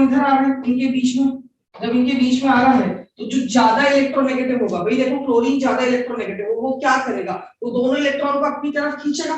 इधर आ रहा है इनके बीच में, जब इनके बीच में आ रहा है तो जो ज्यादा इलेक्ट्रोनेगेटिव होगा, भाई देखो क्लोरीन ज्यादा इलेक्ट्रोनेगेटिव होगा, वो क्या करेगा, वो दोनों इलेक्ट्रॉन को अपनी तरफ खींचेगा।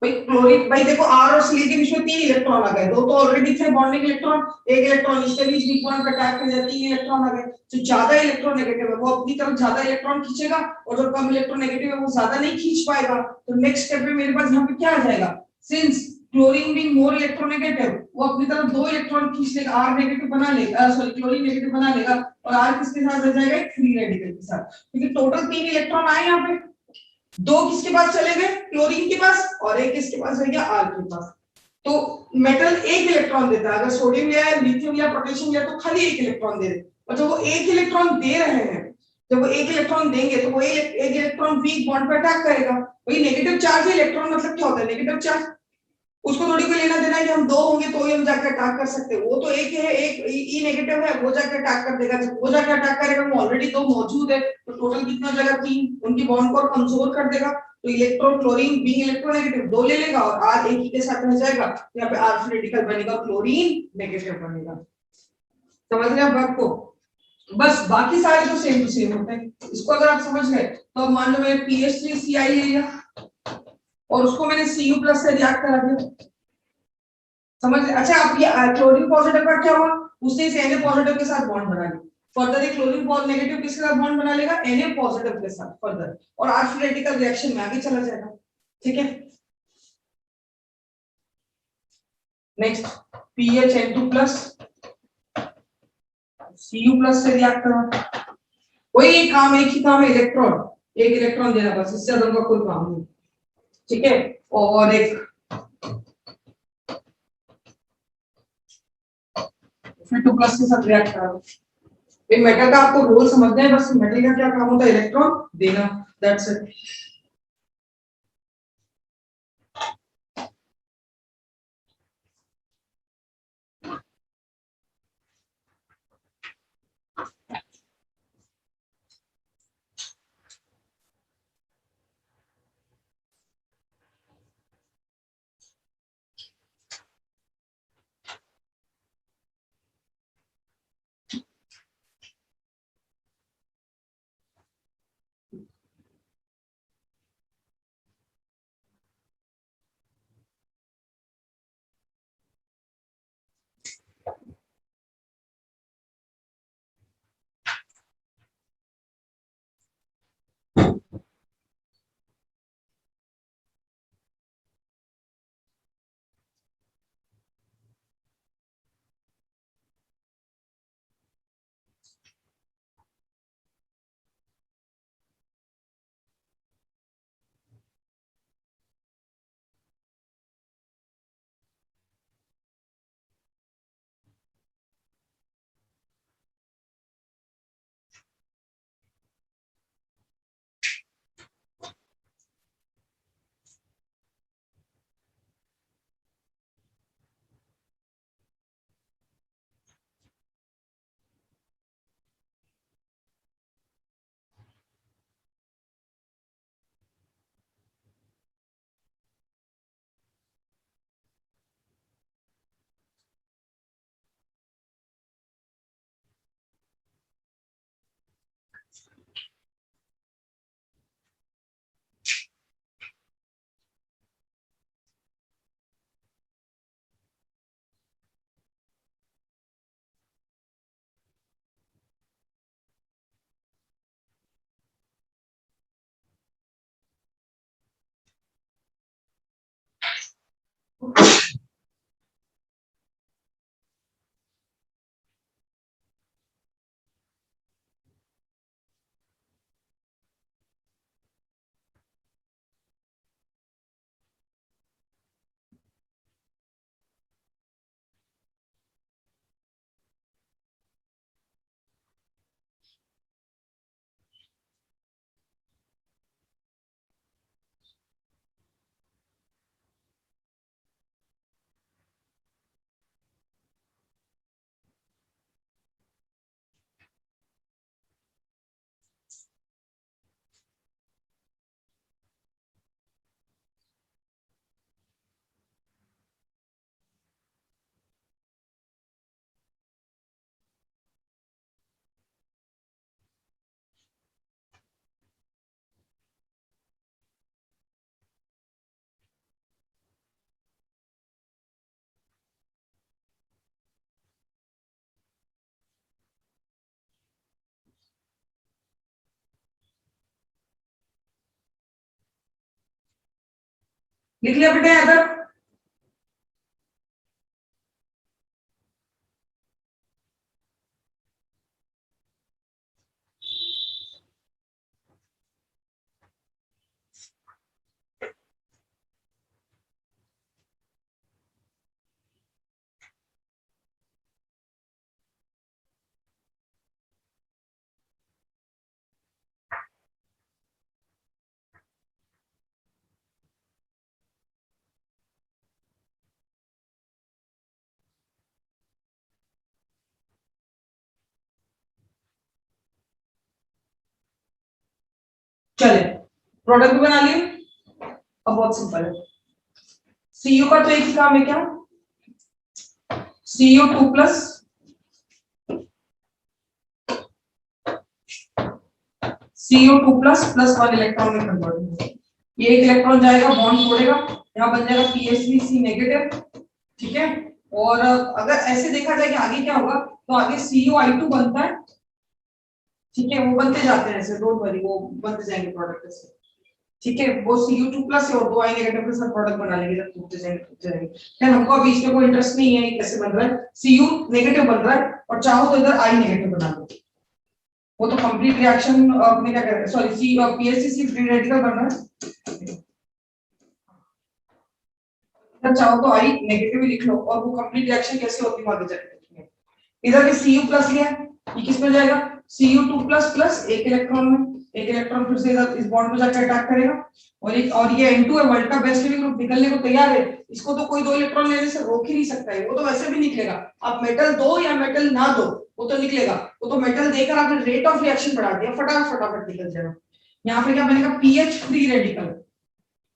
भाई क्लोरीन, भाई देखो R और Cl के बीच में 3 इलेक्ट्रॉन आ गए, दो तो ऑलरेडी थे बॉन्डिंग इलेक्ट्रॉन, एक इलेक्ट्रॉन इसके बीच वीक बॉन्ड पे अटैक कर जाए, 3 इलेक्ट्रॉन आ गए। जो ज्यादा इलेक्ट्रोनेगेटिव है वो अपनी तरफ ज्यादा इलेक्ट्रॉन खींचेगा, और जो कम इलेक्ट्रोनेगेटिव है वो ज्यादा नहीं खींच पाएगा। तो नेक्स्ट स्टेप में मेरे पास यहाँ पे क्या आ जाएगा, since chlorine being more electronegative, वो अपनी तरफ 2 इलेक्ट्रॉन खींच लेगा, R नेगेटिव बना लेगा, सॉरी क्लोरीन नेगेटिव बना लेगा, और R किसके साथ रह जाएगा, फ्री रेडिकल के साथ, क्योंकि टोटल 3 इलेक्ट्रॉन आए यहाँ पे, 2 किसके पास चले गए, क्लोरीन के पास, और एक किसके पास रह गया, R के पास। तो मेटल एक इलेक्ट्रॉन देता है, अगर सोडियम या लिथियम या पोटेशियम या तो खाली एक इलेक्ट्रॉन दे रहे, और जब वो एक इलेक्ट्रॉन दे रहे हैं, जब वो एक इलेक्ट्रॉन देंगे तो वो एक इलेक्ट्रॉन वीक बॉन्ड पे अटैक करेगा। वही नेगेटिव चार्ज इलेक्ट्रॉन मतलब क्या होता है, नेगेटिव चार्ज, उसको थोड़ी कोई लेना देना है कि हम 2 होंगे तो ही हम जाकर अटैक कर सकते हैं, वो तो एक है, एक ई नेगेटिव है, वो जाकर अटैक कर देगा, जब वो जाकर अटैक करेगा वो ऑलरेडी 2 मौजूद है, तो टोटल कितना हो जाएगा, 3, उनकी बॉन्ड को कमजोर कर देगा। तो इलेक्ट्रॉन क्लोरीन बीइंग इलेक्ट्रोनेगेटिव 2 ले लेगा, और R एक ही के साथ रह जाएगा, यहाँ पे R रेडिकल बनेगा, क्लोरीन नेगेटिव बनेगा। समझ रहे हैं बात को, बस बाकी सारे तो सेम टू सेम होते हैं। इसको अगर आप समझ गए तो अब मान लो मैंने PH3Cl ले लिया और उसको मैंने Cu+ से रिएक्ट करा दिया, समझ। अच्छा आप ये क्लोरीन पॉजिटिव का क्या हुआ, उसने इस Na पॉजिटिव के साथ बॉन्ड बना लिया, फर्दर एक क्लोरीन नेगेटिव किसके साथ बॉन्ड बना लेगा, Na पॉजिटिव के साथ फर्दर, और R रेडिकल रिएक्शन में आगे चला जाएगा। ठीक है, नेक्स्ट PHN2+ Cu+ से रिएक्ट करो, वही काम, एक ही काम है, इलेक्ट्रॉन, एक इलेक्ट्रॉन देना, बस इससे ज्यादा का कोई काम नहीं। ठीक है, और एक फिर 2+ के साथ रिएक्ट करो। एक मेटल का आपको रोल समझना है, बस मेटल का क्या काम होता है, इलेक्ट्रॉन देना, दैट्स इट। लिख लिया बेटा इधर। चले प्रोडक्ट भी बना लिए। अब बहुत सिंपल है, सीयू का तो एक ही काम है क्या, CO2 plus CO2 plus plus 1 electron में कन्वर्ट होगा। ये एक इलेक्ट्रॉन जाएगा बॉन्ड छोड़ेगा, यहाँ बन जाएगा PHBC नेगेटिव, ठीक है। और अगर ऐसे देखा जाए कि आगे क्या होगा, तो आगे CuI2 बनता है, ठीक है, वो बनते जाते हैं ऐसे, डोंट वरी, वो बनते जाएंगे प्रोडक्ट से, ठीक है। वो Cu2 प्लस और 2 I नेगेटिव के साथ प्रोडक्ट बना लेंगे जब टूटते जाएंगे। फिर हमको अभी इसमें कोई इंटरेस्ट नहीं है कैसे बन रहा है, Cu नेगेटिव बन रहा है और चाहो तो इधर I नेगेटिव बना दो, वो तो कंप्लीट रिएक्शन में क्या कर रहे हैं, सॉरी PHCC फ्री रेडिकल बन रहा है, इधर चाहो तो I नेगेटिव ही लिख लो और वो कंप्लीट रिएक्शन कैसे होती है आगे जाके। इधर भी Cu प्लस लिया, ये किस में जाएगा, Cu2 प्लस प्लस एक इलेक्ट्रॉन में, एक इलेक्ट्रॉन फिर से इधर इस बॉन्ड में जाकर अटैक करेगा और ये N2 है, वर्ल्ड का बेस्ट लिविंग ग्रुप निकलने को तैयार है, इसको तो कोई 2 इलेक्ट्रॉन लेने से रोक ही नहीं सकता है, वो तो वैसे भी निकलेगा। आप मेटल दो या मेटल ना दो वो तो निकलेगा, वो तो मेटल देकर आपने रेट ऑफ रिएक्शन बढ़ा दिया, फटाफट निकल जाएगा। यहाँ पे क्या बनेगा, PH free radical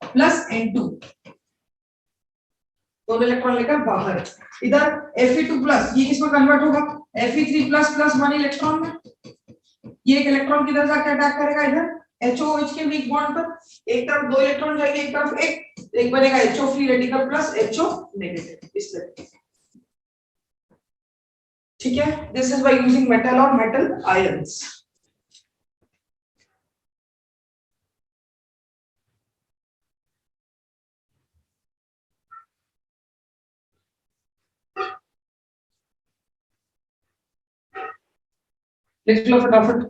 plus N2, दोनों इलेक्ट्रॉन लेकर बाहर, इधर Fe2 प्लस, ये किसमें कन्वर्ट होगा, Fe3 प्लस प्लस 1 इलेक्ट्रॉन में, ये एक इलेक्ट्रॉन किधर जाके अटैक करेगा, इधर HOH के वीक बॉन्ड पर, एक तरफ 2 इलेक्ट्रॉन जाएंगे, एक तरफ एक बनेगा HO free radical plus HO negative, इस तरह, ठीक है। This is by using metal और मेटल आयंस। लिख लो फटाफट।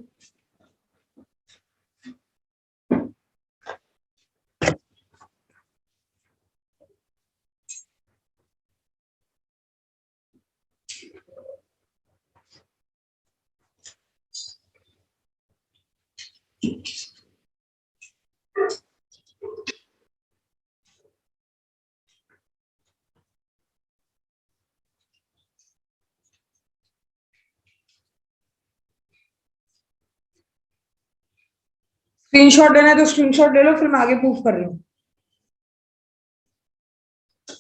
स्क्रीनशॉट लेना है तो स्क्रीनशॉट ले लो, फिर मैं आगे प्रूफ कर रही हूँ।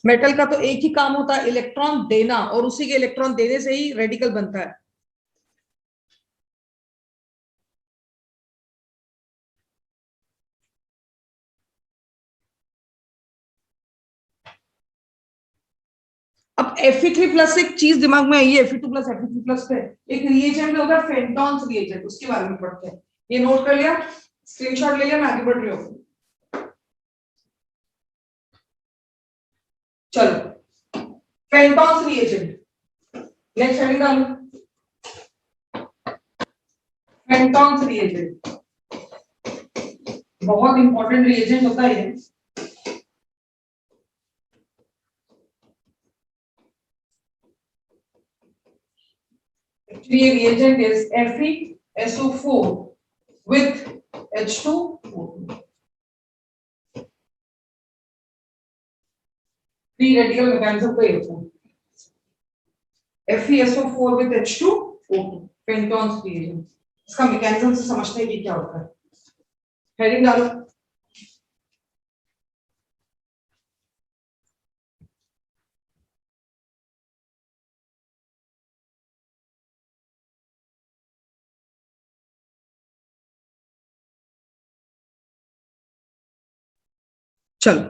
मेटल का तो एक ही काम होता है, इलेक्ट्रॉन देना, और उसी के इलेक्ट्रॉन देने से ही रेडिकल बनता है। अब Fe3 प्लस एक चीज दिमाग में आई है, Fe2 प्लस Fe3 प्लस पे एक रिएजेंट होता है फेंटॉन्स रिएजेंट, उसके बारे में पढ़ते हैं। ये नोट कर लिया, स्क्रीनशॉट ले लिया, मैं आगे बढ़ रही हूँ। चलो फेंटॉन्स रिएजेंट नेक्स्ट हेडिंग डालो, फेंटॉन्स रिएजेंट बहुत इंपॉर्टेंट रिएजेंट होता है ये। Actually, reagent is FeSO4 with H2O2. Free radical mechanism का ये होता है, FeSO4 with H2O2, Pentone's reagent। इसका मैकेनिज्म से समझते हैं कि क्या होता है। हेडिंग डालो, चलो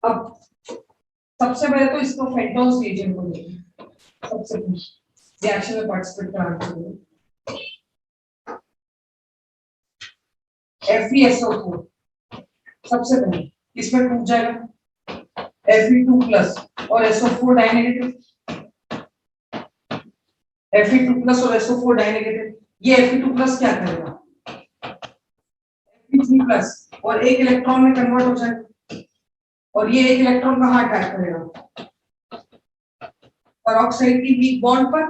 अब सबसे पहले तो इसको फेंटोन्स रिएजेंट को लेंगे, सबसे रिएक्शन में पार्टिसिपेट कराने के लिए। FeSO4 सबसे पहले इसमें टूट जाएगा Fe2 प्लस और SO4 डाइनेगेटिव, Fe2 प्लस और SO4 डाइनेगेटिव। ये Fe2 प्लस क्या करेगा, Fe3 प्लस और एक इलेक्ट्रॉन में कन्वर्ट हो जाएगा और ये एक इलेक्ट्रॉन कहाँ अटैक करेगा, पेरोक्साइड की वीक बॉन्ड पर।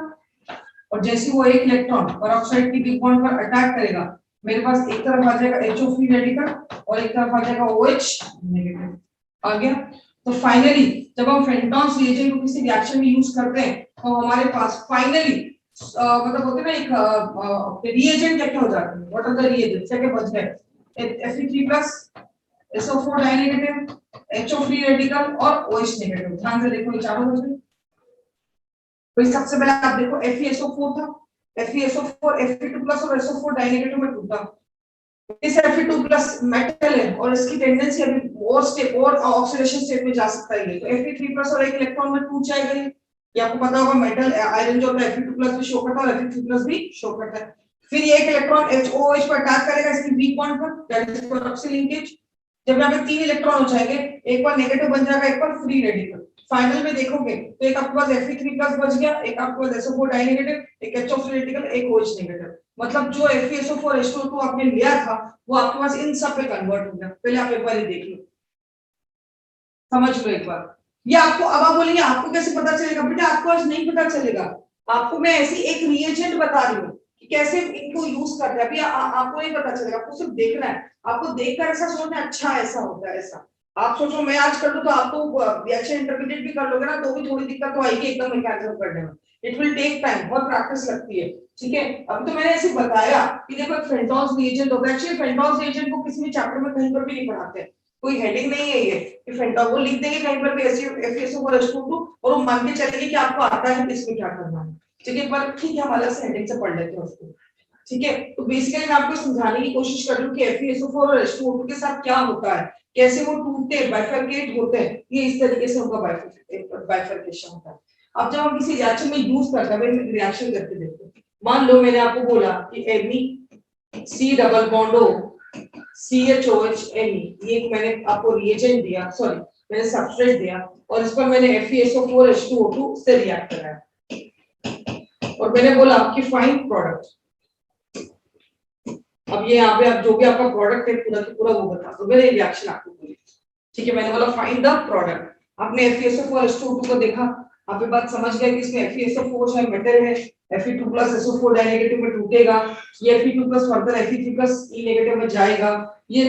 और जैसे वो एक इलेक्ट्रॉन पेरोक्साइड की वीक बॉन्ड पर अटैक करेगा, मेरे पास एक तरफ आ जाएगा HO फ्री रेडिकल और एक तरफ आ जाएगा OH नेगेटिव। आ गया। तो फाइनली जब हम फेंटॉन्स रिएजेंट को किसी रिएक्शन में यूज करते हैं तो हमारे पास फाइनली मतलब होते हैं ना एक रिएजेंट क्या हो जाते हैं, व्हाट आर द रिएजेंट्स, क्या बच गए, Fe3+ SO4 डाइनेगेटिव, HO free radical और OH नेगेटिव। ध्यान से देखो ये चारों बच गए। तो सबसे पहले आप देखो FeSO4 था, FeSO4 Fe2+ और SO4 डाइनेगेटिव में टूटा। इस Fe2+ मेटल है और इसकी टेंडेंसी अभी और स्टेप और ऑक्सीडेशन स्टेट में जा सकता है। तो Fe3+ और एक इलेक्ट्रॉन में टूट जाएगा। ये आपको पता होगा मेटल आयरन जो होता है Fe2+ भी शो करता है और Fe3+ भी शो करता है। फिर ये एक इलेक्ट्रॉन HOH पर अटैक करेगा इसकी वीक बॉन्ड पर, दैट इज पेरोक्सी लिंकेज। जब यहाँ पे 3 इलेक्ट्रॉन हो जाएंगे, एक बार नेगेटिव बन जाएगा, एक बार फ्री रेडिकल। फाइनल में देखोगे तो एक आपके पास Fe3+ बच गया, एक आपके पास SO4 डाइनेगेटिव, एक HO फ्री रेडिकल, एक OH नेगेटिव। मतलब जो FeSO4 H2O आपने लिया था वो आपके पास इन सब पे कन्वर्ट हो गया। पहले आप एक बार ये देख लो, समझ लो एक बार। ये आपको अब आप बोलेंगे आपको कैसे पता चलेगा, बेटा आपको आज नहीं पता चलेगा, आपको मैं ऐसी एक रिएजेंट बता रही हूँ कि कैसे इनको यूज करते हैं। अभी आपको नहीं पता चलेगा, आपको सिर्फ देखना है। आपको देखकर ऐसा सोचना है अच्छा ऐसा होता है ऐसा। आप सोचो मैं आज कर लूं तो आप तो रिएक्शन इंटरप्रेट भी कर लोगे ना, तो भी थोड़ी दिक्कत तो आएगी एकदम मैकेनिज्म करने में। इट विल टेक टाइम, बहुत प्रैक्टिस लगती है। ठीक है, अभी तो मैंने ऐसे बताया कि देखो फेंटॉन्स रिएजेंट होता है। एक्चुअली फेंटॉन्स रिएजेंट को किसी भी चैप्टर में कहीं पर भी नहीं पढ़ाते, कोई हेडिंग नहीं है ये कि फेंटॉन, वो लिख देंगे कहीं पर भी FeSO4 H2O और वो मान के चलेंगे कि आपको आता है इसमें क्या करना है। ठीक है, पर ठीक है हम अलग से हेडिंग से पढ़ लेते हैं उसको। ठीक है, तो बेसिकली मैं आपको समझाने की कोशिश कर रही हूँ कि FeSO4 और H2O के साथ क्या होता है, कैसे वो टूटते हैं, बाइफरकेट होते हैं। ये इस तरीके से उनका बाइफरकेशन होता है। अब जब हम किसी रिएक्शन में यूज करते हैं, रिएक्शन करके देखते हैं। मान लो मैंने आपको बोला कि C double bond O CHOH Me, ये मैंने आपको रिएजेंट दिया, सॉरी मैंने सबस्ट्रेट दिया और इस पर मैंने FeSO4 H2O2 से रिएक्ट कराया और मैंने बोला कि फाइंड प्रोडक्ट। अब ये यहाँ पे आप जो भी आपका प्रोडक्ट है पूरा पूरा वो बता दो, मैंने रिएक्शन आपको बोली। ठीक है, मैंने बोला फाइंड द प्रोडक्ट। आपने FeSO4 H2O2 को देखा, आप ये बात समझ गए कि इसमें FeSO4 है मेटल है, Fe2+ SO4 डाइनेगेटिव में टूटेगा, ये Fe2+ further Fe3+ E negative में जाएगा, ये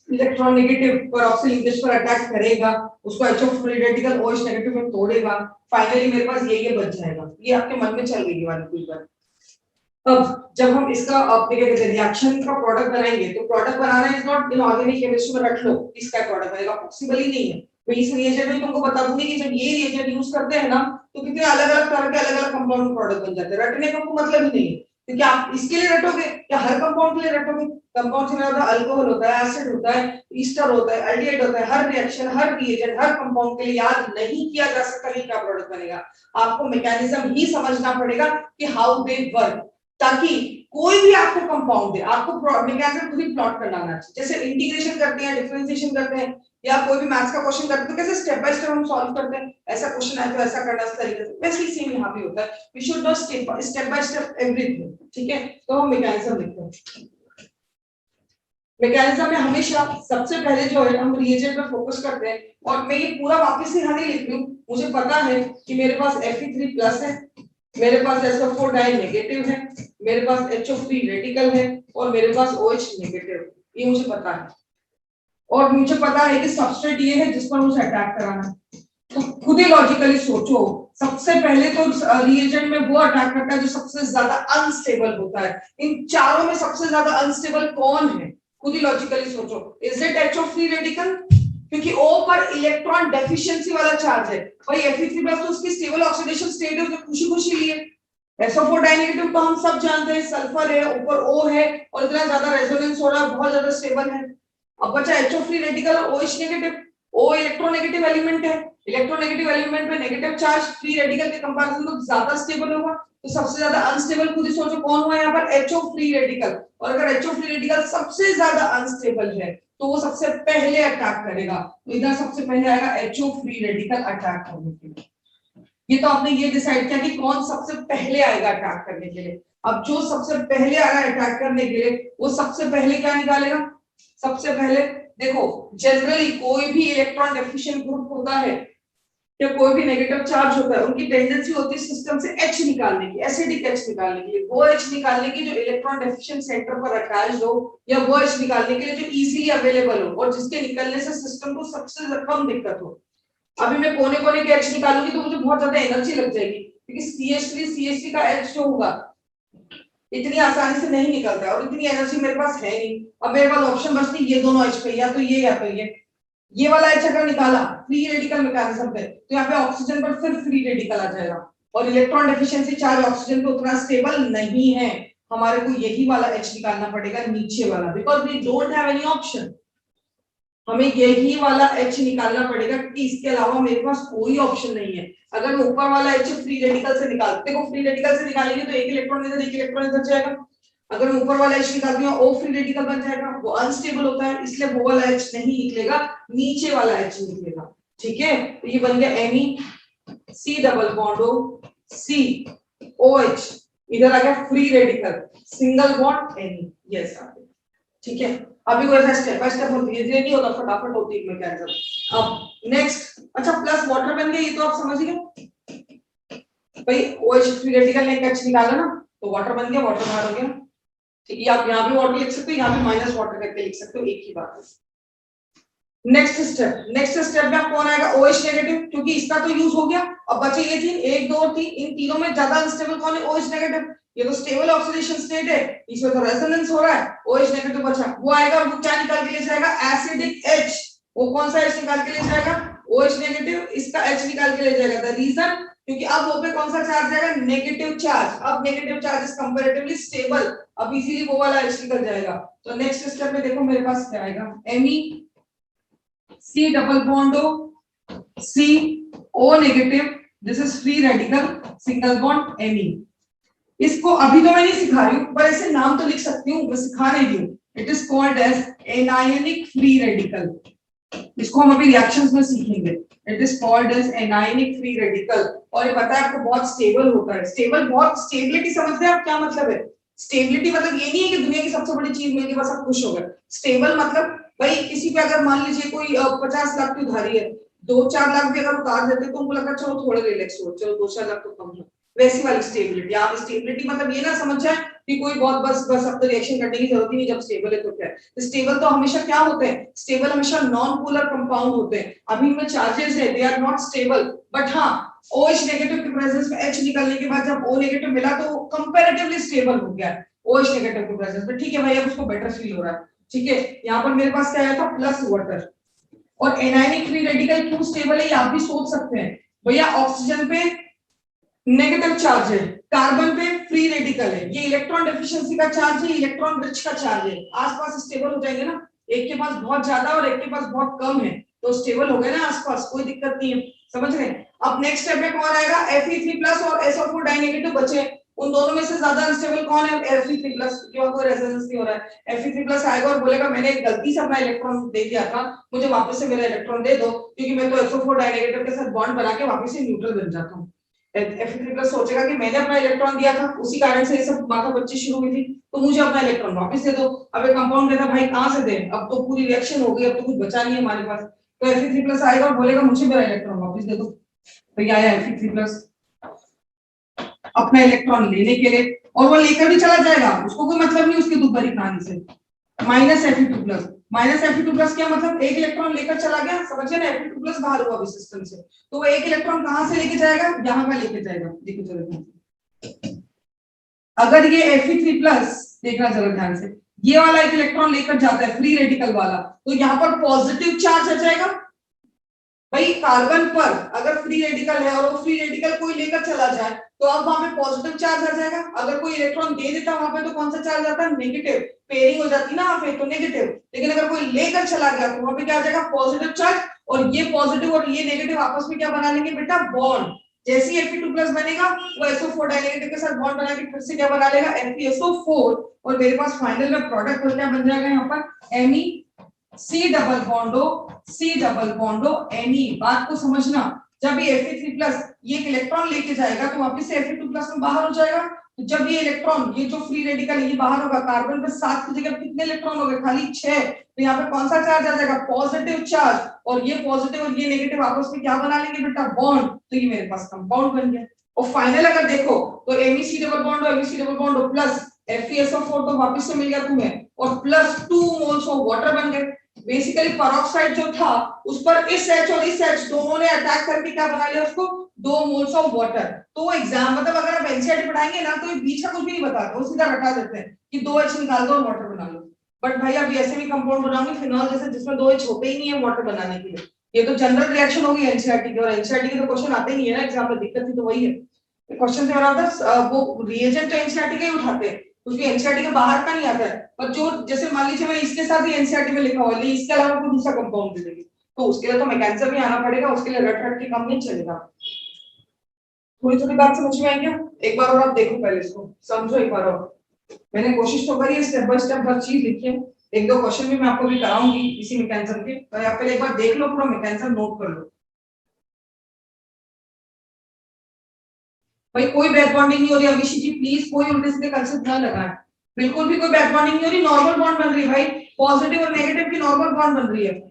इलेक्ट्रॉन नेगेटिव पेरोक्सी लिंकेज पर अटैक करेगा, उसको HO free radical OH negative में तोड़ेगा। फाइनली मेरे पास ये बच जाएगा। ये आपके मन में चल गई वाली कोई बात। अब जब हम इसका क्या कहते हैं रिएक्शन का प्रोडक्ट बनाएंगे, तो product banana is not in organic chemistry में रख लो इसका प्रोडक्ट बनेगा, पॉसिबल ही नहीं है। तो इस रिएजेंट में तुमको बता दूंगी कि जब ये रिएजेंट यूज करते हैं ना तो कितने अलग-अलग तरह के अलग-अलग कंपाउंड प्रोडक्ट बन जाते हैं। रटने का कोई मतलब ही नहीं है, क्योंकि आप इसके लिए रटोगे या हर कंपाउंड के लिए रटोगे। कंपाउंड से मेरा अल्कोहल होता है, एसिड होता है, ईस्टर होता है, एल्डिहाइड होता है। हर रिएक्शन, हर रिएजेंट, हर कंपाउंड के लिए याद नहीं किया जा सकता कि क्या प्रोडक्ट बनेगा। आपको मैकेनिज्म ही समझना पड़ेगा कि हाउ दे वर्क, ताकि कोई भी आपको कंपाउंड दे आपको मैकेनिज्म खुद ही प्लॉट करना आना चाहिए। जैसे इंटीग्रेशन करते हैं, डिफरेंशिएशन करते हैं या कोई भी मैथ्स का क्वेश्चन करते हैं तो कैसे स्टेप बाय स्टेप हम सॉल्व करते हैं, ऐसा क्वेश्चन आए तो ऐसा करना इस तरीके से, वैसे ही सेम यहाँ पे होता है। We should know step by step everything. ठीक है, तो हम मैकेनिज्म लिखते हैं। मैकेनिज्म में हमेशा सबसे पहले जो है हम रिएजेंट पर फोकस करते हैं। और मैं ये पूरा वापस से यहाँ नहीं लिख रही हूँ, मुझे पता है कि मेरे पास Fe3+ है, मेरे पास SO4 डाइनेगेटिव है, मेरे पास HO फ्री रेडिकल है और मेरे पास OH नेगेटिव, ये मुझे पता है। और मुझे पता है कि सबस्ट्रेट ये है जिस पर मुझे अटैक कराना है। तो खुद ही लॉजिकली सोचो, सबसे पहले तो रिएजेंट में वो अटैक करता है जो सबसे ज्यादा अनस्टेबल होता है। इन चारों में सबसे ज्यादा अनस्टेबल कौन है, खुद ही लॉजिकली सोचो। Is it HO free radical, क्योंकि O पर इलेक्ट्रॉन डेफिशिएंसी वाला चार्ज है। भाई Fe3+ तो उसकी स्टेबल ऑक्सीडेशन स्टेट है, तो खुशी-खुशी लिए। SO4 डाइनेगेटिव तो हम सब जानते हैं, सल्फर है, ऊपर O है और इतना ज्यादा रेजोनेंस हो रहा है, बहुत ज्यादा स्टेबल है। अब बचा HO फ्री रेडिकल और OH नेगेटिव। ओ इलेक्ट्रोनेगेटिव एलिमेंट है, इलेक्ट्रोनेगेटिव एलिमेंट में नेगेटिव चार्ज फ्री रेडिकल के कंपैरिजन में ज्यादा स्टेबल होगा, तो सबसे ज्यादा अनस्टेबल खुद ही सोचो कौन हुआ यहाँ पर, HO फ्री रेडिकल। और अगर HO फ्री रेडिकल सबसे ज्यादा अनस्टेबल है तो वो सबसे पहले अटैक करेगा, तो इधर सबसे पहले आएगा HO फ्री रेडिकल अटैक करने के लिए। ये तो आपने ये डिसाइड किया कि कौन सबसे पहले आएगा अटैक करने के लिए। अब जो सबसे पहले आएगा अटैक करने के लिए वो सबसे पहले क्या निकालेगा, सबसे पहले देखो जनरली कोई भी इलेक्ट्रॉन डेफिशिएंट ग्रुप होता है या कोई भी नेगेटिव चार्ज होता है, उनकी टेंडेंसी होती है सिस्टम से H निकालने की, एसिडिक H निकालने के लिए, वो H निकालने की जो इलेक्ट्रॉन डेफिशिएंट सेंटर पर अटैच्ड हो, या वो H निकालने के लिए जो इजीली अवेलेबल हो और जिसके निकलने से सिस्टम को सबसे कम दिक्कत हो। अभी मैं कोने कोने के H निकालूंगी तो मुझे बहुत ज्यादा एनर्जी लग जाएगी, क्योंकि CH3 CH3 का H जो होगा इतनी आसानी से नहीं निकलता है और इतनी एनर्जी मेरे पास है नहीं। अब मेरे पास ऑप्शन बचती है ये दोनों H पे, या तो ये या तो ये वाला H अगर निकाला फ्री रेडिकल मैकेनिज्म पे तो यहाँ पे ऑक्सीजन पर फिर फ्री रेडिकल आ जाएगा, और इलेक्ट्रॉन डेफिशिएंसी चार्ज ऑक्सीजन पे उतना स्टेबल नहीं है, हमारे को यही वाला H निकालना पड़ेगा नीचे वाला, because we don't have any option, हमें यही वाला H निकालना पड़ेगा क्योंकि इसके अलावा मेरे पास कोई ऑप्शन नहीं है। अगर मैं ऊपर वाला H फ्री रेडिकल से निकालते को फ्री रेडिकल से निकालेंगे तो एक इलेक्ट्रॉन इधर एक इलेक्ट्रॉन इधर जाएगा, अगर मैं ऊपर वाला H निकालती हूँ O फ्री रेडिकल बन जाएगा, वो अनस्टेबल होता है इसलिए वो वाला H नहीं निकलेगा, नीचे वाला H निकलेगा। ठीक है, तो ये बन गया Me C double bond O C OH, इधर आ गया free radical single bond Me, yes आ गया। ठीक है, अभी कोई ऐसा स्टेप बाय स्टेप होती है, ये नहीं होता फटाफट होती है मैकेनिज्म। अब नेक्स्ट, अच्छा प्लस वाटर बन गया, ये तो आप समझ गए भाई, OH फ्री रेडिकल ने H निकाला ना तो वाटर बन गया, वाटर बाहर हो गया। ठीक है, आप यहाँ भी वाटर लिख सकते हो, यहाँ भी माइनस वाटर करके लिख सकते हो, एक ही बात है। नेक्स्ट स्टेप में आप कौन आएगा, OH नेगेटिव, क्योंकि इसका तो यूज हो गया। अब बचे ये तीन, 1 2 और 3, इन तीनों में ज्यादा अनस्टेबल कौन है, OH नेगेटिव। ये तो स्टेबल ऑक्सीडेशन स्टेट है, इसमें तो रेजोनेंस हो रहा है, OH नेगेटिव बचा, वो आएगा और वो क्या निकाल के ले जाएगा, एसिडिक H। वो कौन सा H निकाल के ले जाएगा, OH नेगेटिव, इसका H निकाल के ले जाएगा। द रीजन, क्योंकि अब वो पे कौन सा चार्ज आएगा, नेगेटिव चार्ज। अब negative charge is comparatively stable, अब इजीली वो वाला H निकल जाएगा। तो नेक्स्ट स्टेप में देखो मेरे पास क्या आएगा, Me C double bond O C O negative, this is free radical single bond Me। इसको अभी तो मैं नहीं सिखा रही हूँ, पर ऐसे नाम तो लिख सकती हूँ, मैं सिखा रही हूँ। It is called as anionic free radical, इसको हम अभी रिएक्शंस में सीखेंगे। It is called as anionic free radical, और ये पता है आपको बहुत स्टेबल होता है। स्टेबल, बहुत स्टेबिलिटी समझते हैं आप क्या मतलब है? स्टेबिलिटी मतलब ये नहीं है कि दुनिया की सबसे बड़ी चीज मिल गई बस आप खुश हो गए। स्टेबल मतलब भाई किसी पे अगर मान लीजिए कोई 50 लाख की उधारी है, 2-4 लाख भी अगर उतार देते तो उनको लगता है चलो थोड़ा रिलैक्स हो, चलो 2-4 लाख तो कम है, वैसी वाली स्टेबिलिटी। आप स्टेबिलिटी मतलब ये ना समझ जाए कि कोई बहुत बस अब तो रिएक्शन करने की जरूरत ही नहीं, जब स्टेबल है तो क्या है। स्टेबल तो हमेशा क्या होते हैं, स्टेबल हमेशा नॉन पोलर कंपाउंड होते हैं। अभी इनमें चार्जेस है, they are not stable, but हाँ OH नेगेटिव के प्रेजेंस में H निकलने के बाद जब O नेगेटिव मिला तो वो कंपैरेटिवली स्टेबल हो गया OH नेगेटिव के प्रेजेंस में। ठीक है भाई, अब उसको बेटर फील हो रहा है। ठीक है, यहाँ पर मेरे पास क्या आया था, प्लस वाटर। और एनायनिक फ्री रेडिकल क्यों स्टेबल है ये आप भी सोच सकते हैं। भैया ऑक्सीजन पे नेगेटिव चार्ज है, कार्बन पे फ्री रेडिकल है, ये इलेक्ट्रॉन डेफिशिएंसी का चार्ज है, इलेक्ट्रॉन रिच का चार्ज है, आसपास स्टेबल हो जाएंगे ना। एक के पास बहुत ज्यादा और एक के पास बहुत कम है तो स्टेबल हो गए ना आसपास, कोई दिक्कत नहीं है, समझ रहे हैं। अब नेक्स्ट स्टेप में कौन आएगा, Fe3+ और SO4 डाइनेगेटिव बचे, उन दोनों में से ज्यादा अनस्टेबल कौन है, Fe3+, क्यों कोई रेजोनेंस नहीं हो रहा है। Fe3+ आएगा और बोलेगा मैंने गलती से अपना इलेक्ट्रॉन दे दिया था, मुझे वापस से मेरा इलेक्ट्रॉन दे दो, क्योंकि मैं तो SO4 डाइनेगेटिव के साथ बॉन्ड बना के वापस से न्यूट्रल बन जाता हूँ। Fe3+ सोचेगा कि मैंने अपना इलेक्ट्रॉन दिया था, उसी कारण से ये सब माथा बच्ची शुरू हुई थी, तो मुझे अपना इलेक्ट्रॉन वापस दे दो। अब ये कंपाउंड देता भाई कहां से दे, अब तो पूरी रिएक्शन हो गई, अब तो कुछ बचा नहीं है हमारे पास। तो Fe3+ आएगा और बोलेगा मुझे मेरा इलेक्ट्रॉन वापस दे दो। तो ये आया Fe3+ अपना इलेक्ट्रॉन लेने के लिए, और वो लेकर भी चला जाएगा, उसको कोई मतलब नहीं उसकी दुबरी कहानी से। Fe2+ क्या मतलब, एक इलेक्ट्रॉन लेकर चला गया, समझिए ना, Fe2+ बाहर हुआ अभी सिस्टम से, तो वो एक इलेक्ट्रॉन कहां से लेके जाएगा, यहाँ का लेके जाएगा। देखो जरा, अगर ये Fe3+ देखना जरा ध्यान से, ये वाला एक इलेक्ट्रॉन लेकर जाता है फ्री रेडिकल वाला, तो यहाँ पर पॉजिटिव चार्ज आ जाएगा। भाई कार्बन पर अगर फ्री रेडिकल है और वो फ्री रेडिकल कोई लेकर चला जाए तो अब वहां पे पॉजिटिव चार्ज आ जाएगा। अगर कोई इलेक्ट्रॉन दे देता वहां पे तो कौन सा चार्ज आता है, नेगेटिव, पेयरिंग हो जाती ना वहां पे तो नेगेटिव। लेकिन अगर कोई लेकर चला गया तो वहां पे क्या आ जाएगा, पॉजिटिव चार्ज, और ये पॉजिटिव और ये नेगेटिव आपस में क्या बना लेंगे बेटा, बॉन्ड। जैसे ही Fe2+ बनेगा वो SO4 डाइनेगेटिव के साथ बॉन्ड बना के फिर से क्या बना लेगा, FeSO4, और मेरे पास फाइनल में प्रोडक्ट क्या बन जाएगा यहाँ पर, Me C डबल बॉन्डो Ne। बात को समझना, जब ये Fe3+ ये एक इलेक्ट्रॉन लेके जाएगा तो वापस से Fe2+ में बाहर हो जाएगा। तो जब ये इलेक्ट्रॉन, ये जो फ्री रेडिकल ये बाहर होगा, कार्बन पे 7 की जगह कितने इलेक्ट्रॉन हो गए, खाली 6। तो यहाँ पे कौन सा चार्ज आ जाएगा, पॉजिटिव चार्ज, और ये पॉजिटिव और ये नेगेटिव आपस में क्या बना लेंगे बेटा, बॉन्ड। तो ये मेरे पास कंपाउंड बन गया। और फाइनल अगर देखो तो MEC double bond plus FeSO4 तो वापस से मिल गया तुम्हें, और प्लस 2 मोल्स ऑफ वाटर बन गए। बेसिकली पेरोक्साइड जो था उस पर इस H और इस H दोनों ने अटैक करके क्या बना लिया उसको, 2 मोल्स ऑफ वाटर। तो एग्जाम मतलब अगर आप एनसीईआरटी पढ़ाएंगे ना तो बीच का कुछ भी नहीं बताते, वो सीधा हटा देते हैं कि 2H निकाल दो और वाटर बना लो। बट भाई अब ऐसे भी कंपाउंड बनाऊंगी फिनॉल जैसे जिसमें 2H होते ही नहीं है वाटर बनाने के लिए। ये तो जनरल रिएक्शन होगी एनसीईआरटी की, और एनसीईआरटी के तो क्वेश्चन आते ही नहीं है ना एग्जाम में, दिक्कत ही तो वही है। क्वेश्चन से बना वो रिएजेंट तो एनसीईआरटी के ही उठाते हैं, कुछ भी एनसीईआरटी के बाहर का नहीं आता है। पर जो जैसे मान लीजिए मैं इसके साथ ही एनसीईआरटी में लिखा हुआ है, इसके अलावा कोई दूसरा कंपाउंड दे देगी तो उसके लिए तो मैकेनिज्म ही आना पड़ेगा, उसके लिए रट रट के काम नहीं चलेगा। थोड़ी थोड़ी बात समझ में आई क्या? एक बार और आप देखो, पहले इसको समझो एक बार और। मैंने कोशिश तो करी है स्टेप बाय स्टेप हर चीज लिखी है, एक दो क्वेश्चन भी मैं आपको भी कराऊंगी इसी मैकेनिज्म के, तो आप पहले एक बार देख लो, पूरा मैकेनिज्म नोट कर लो। भाई कोई बैक बॉन्डिंग नहीं हो रही अभिषेक जी, प्लीज कोई उल्टे सीधे कंसेप्ट ना लगाएं, बिल्कुल भी कोई बैक बॉन्डिंग नहीं हो रही, नॉर्मल बॉन्ड बन रही है भाई, पॉजिटिव और नेगेटिव की नॉर्मल बॉन्ड बन रही है।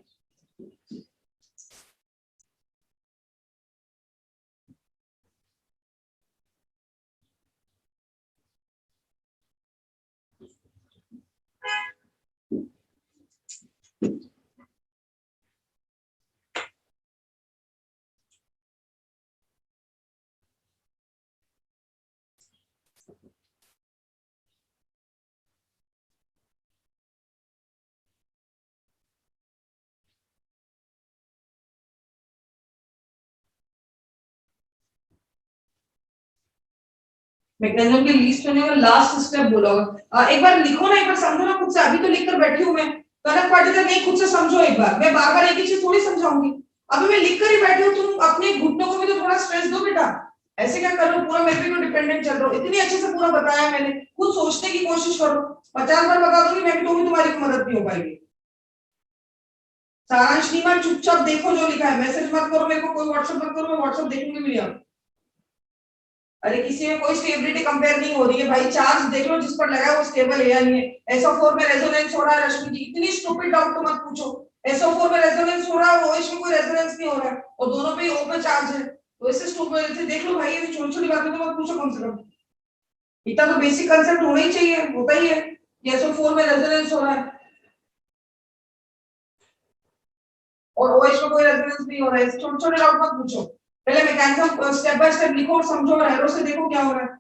मैकेनिज्म के लीस्ट होने वाला लास्ट स्टेप बोला होगा, एक बार लिखो ना, एक बार समझो ना खुद से, अभी तो लिखकर बैठी हूं मैं, कनक पाटिल नहीं खुद से समझो एक बार, मैं बार बार एक ही चीज थोड़ी समझाऊंगी, अभी मैं लिख कर ही बैठी हूँ, तुम अपने घुटनों को भी तो थोड़ा स्ट्रेस दो बेटा, ऐसे क्या कर रहे हो, पूरा मेरे पे डिपेंडेंट चल रहा हो, इतनी अच्छे से पूरा बताया मैंने, खुद सोचने की कोशिश करो, 50 बार बता दूंगी मैं भी, तो भी तुम्हारी मदद नहीं हो पाएगी। सारांश नियम चुपचाप देखो जो लिखा है, मैसेज मत करो मेरे को, कोई व्हाट्सएप मत करो, मैं व्हाट्सएप देखूंगी भी नहीं। अरे किसी में कोई स्टेबिलिटी कंपेयर नहीं हो रही है भाई, चार्ज देख लो जिस पर लगा है वो स्टेबल है या नहीं है। SO4 में रेजोनेंस हो रहा है रश्मि जी, इतनी स्टूपिड डाउट तो मत पूछो, SO4 में रेजोनेंस हो रहा है और OH में कोई रेजोनेंस नहीं हो रहा है, और दोनों पे ही O पे चार्ज है, तो इससे स्टूपिड से देख लो भाई, ये छोटी छोटी बातें तो मत पूछो कम से कम, इतना तो बेसिक कंसेप्ट होना ही चाहिए, होता ही है कि SO4 में रेजोनेंस हो रहा है और OH में कोई रेजोनेंस नहीं हो रहा है, छोटे छोटे डाउट मत पूछो, पहले मैकेनिज्म स्टेप बाय स्टेप लिखो और समझो और एरो से देखो क्या हो रहा है।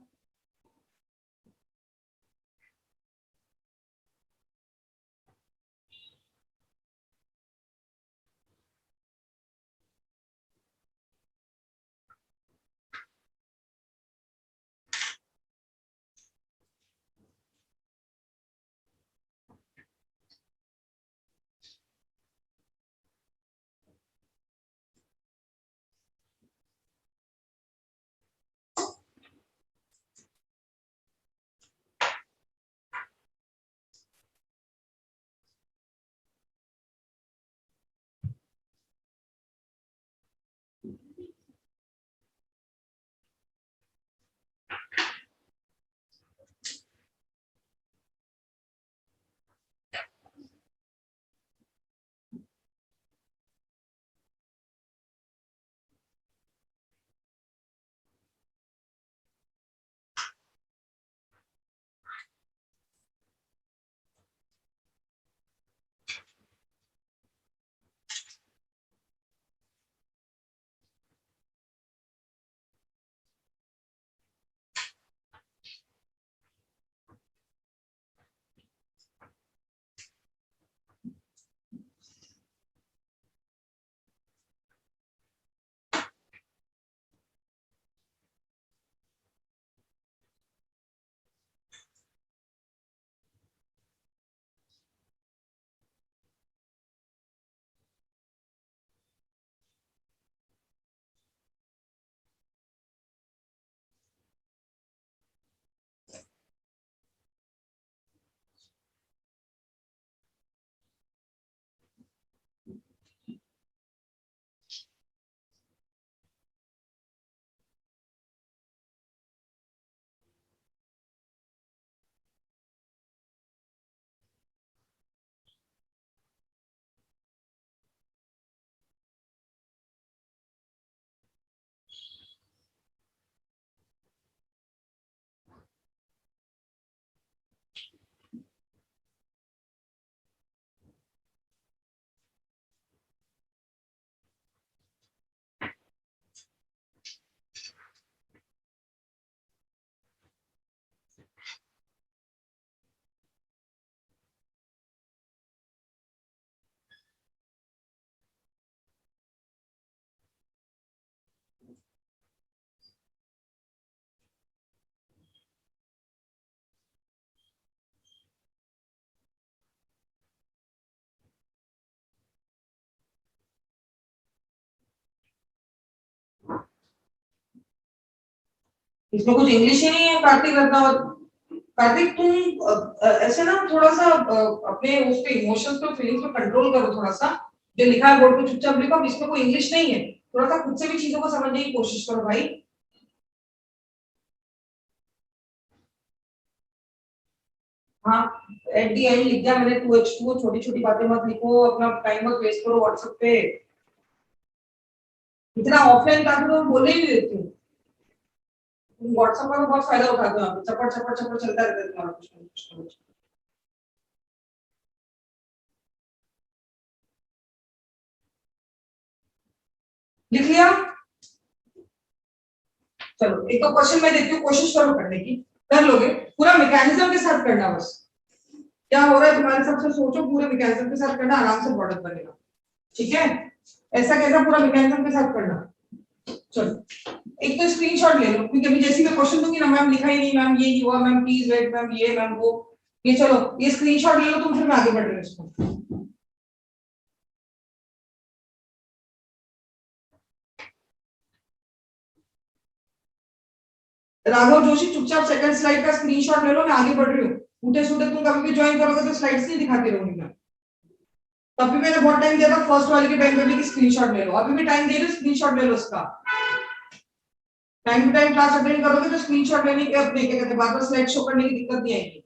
इसमें कुछ इंग्लिश ही नहीं है कार्तिक रत्नावत। कार्तिक तुम ऐसे ना थोड़ा सा अपने उसके इमोशंस पे फीलिंग्स पे कंट्रोल करो थोड़ा सा। जो लिखा है बोर्ड पे चुपचाप लिखो, अब इसमें कोई इंग्लिश नहीं है, थोड़ा सा खुद से भी चीजों को समझने की कोशिश करो भाई। हाँ, एट दी एंड लिख दिया मैंने 2H2, छोटी छोटी बातें मत लिखो, अपना टाइम मत वेस्ट करो व्हाट्सएप पे। इतना ऑफलाइन क्लास में तो मैं बोलने ही नहीं देती हूँ। तुम व्हाट्सएप का तो बहुत फायदा उठाते हो, यहाँ पे चपड़ चपड़ चपड़ चलता रहता है तुम्हारा कुछ ना कुछ ना कुछ। लिख लिया? चलो एक तो क्वेश्चन मैं देती हूँ, कोशिश करो करने की, कर लोगे? पूरा मैकेनिज्म के साथ करना बस। क्या हो रहा है तुम्हारे सबसे सोचो, पूरे मैकेनिज्म के साथ करना, आराम से प्रोडक्ट बनेगा। ठीक है? ऐसा कैसा पूरा मैकेनिज्म के साथ करना। चलो एक तो स्क्रीनशॉट ले लो, क्योंकि अभी जैसे मैं क्वेश्चन दूंगी ना, मैम लिखा ही नहीं, मैम ये नहीं हुआ, मैम प्लीज वेट, मैम ये मैम वो, ये चलो ये स्क्रीनशॉट ले लो तुम, फिर मैं आगे बढ़ रही हूँ इसको। राघव जोशी चुपचाप सेकंड स्लाइड का स्क्रीनशॉट ले लो, मैं आगे बढ़ रही हूँ। उठे सुठे तुम कभी भी ज्वाइन करोगे तो स्लाइड्स नहीं दिखाती रहूंगी मैं। तभी मैंने बहुत टाइम दिया था फर्स्ट वाले के टाइम पे भी, स्क्रीनशॉट ले लो, अभी भी टाइम दे रही हूँ, स्क्रीनशॉट ले लो उसका। Time to time class attend करोगे तो स्क्रीनशॉट लेने के अपने क्या कहते हैं, बार बार स्लाइड शो करने की दिक्कत नहीं आएगी।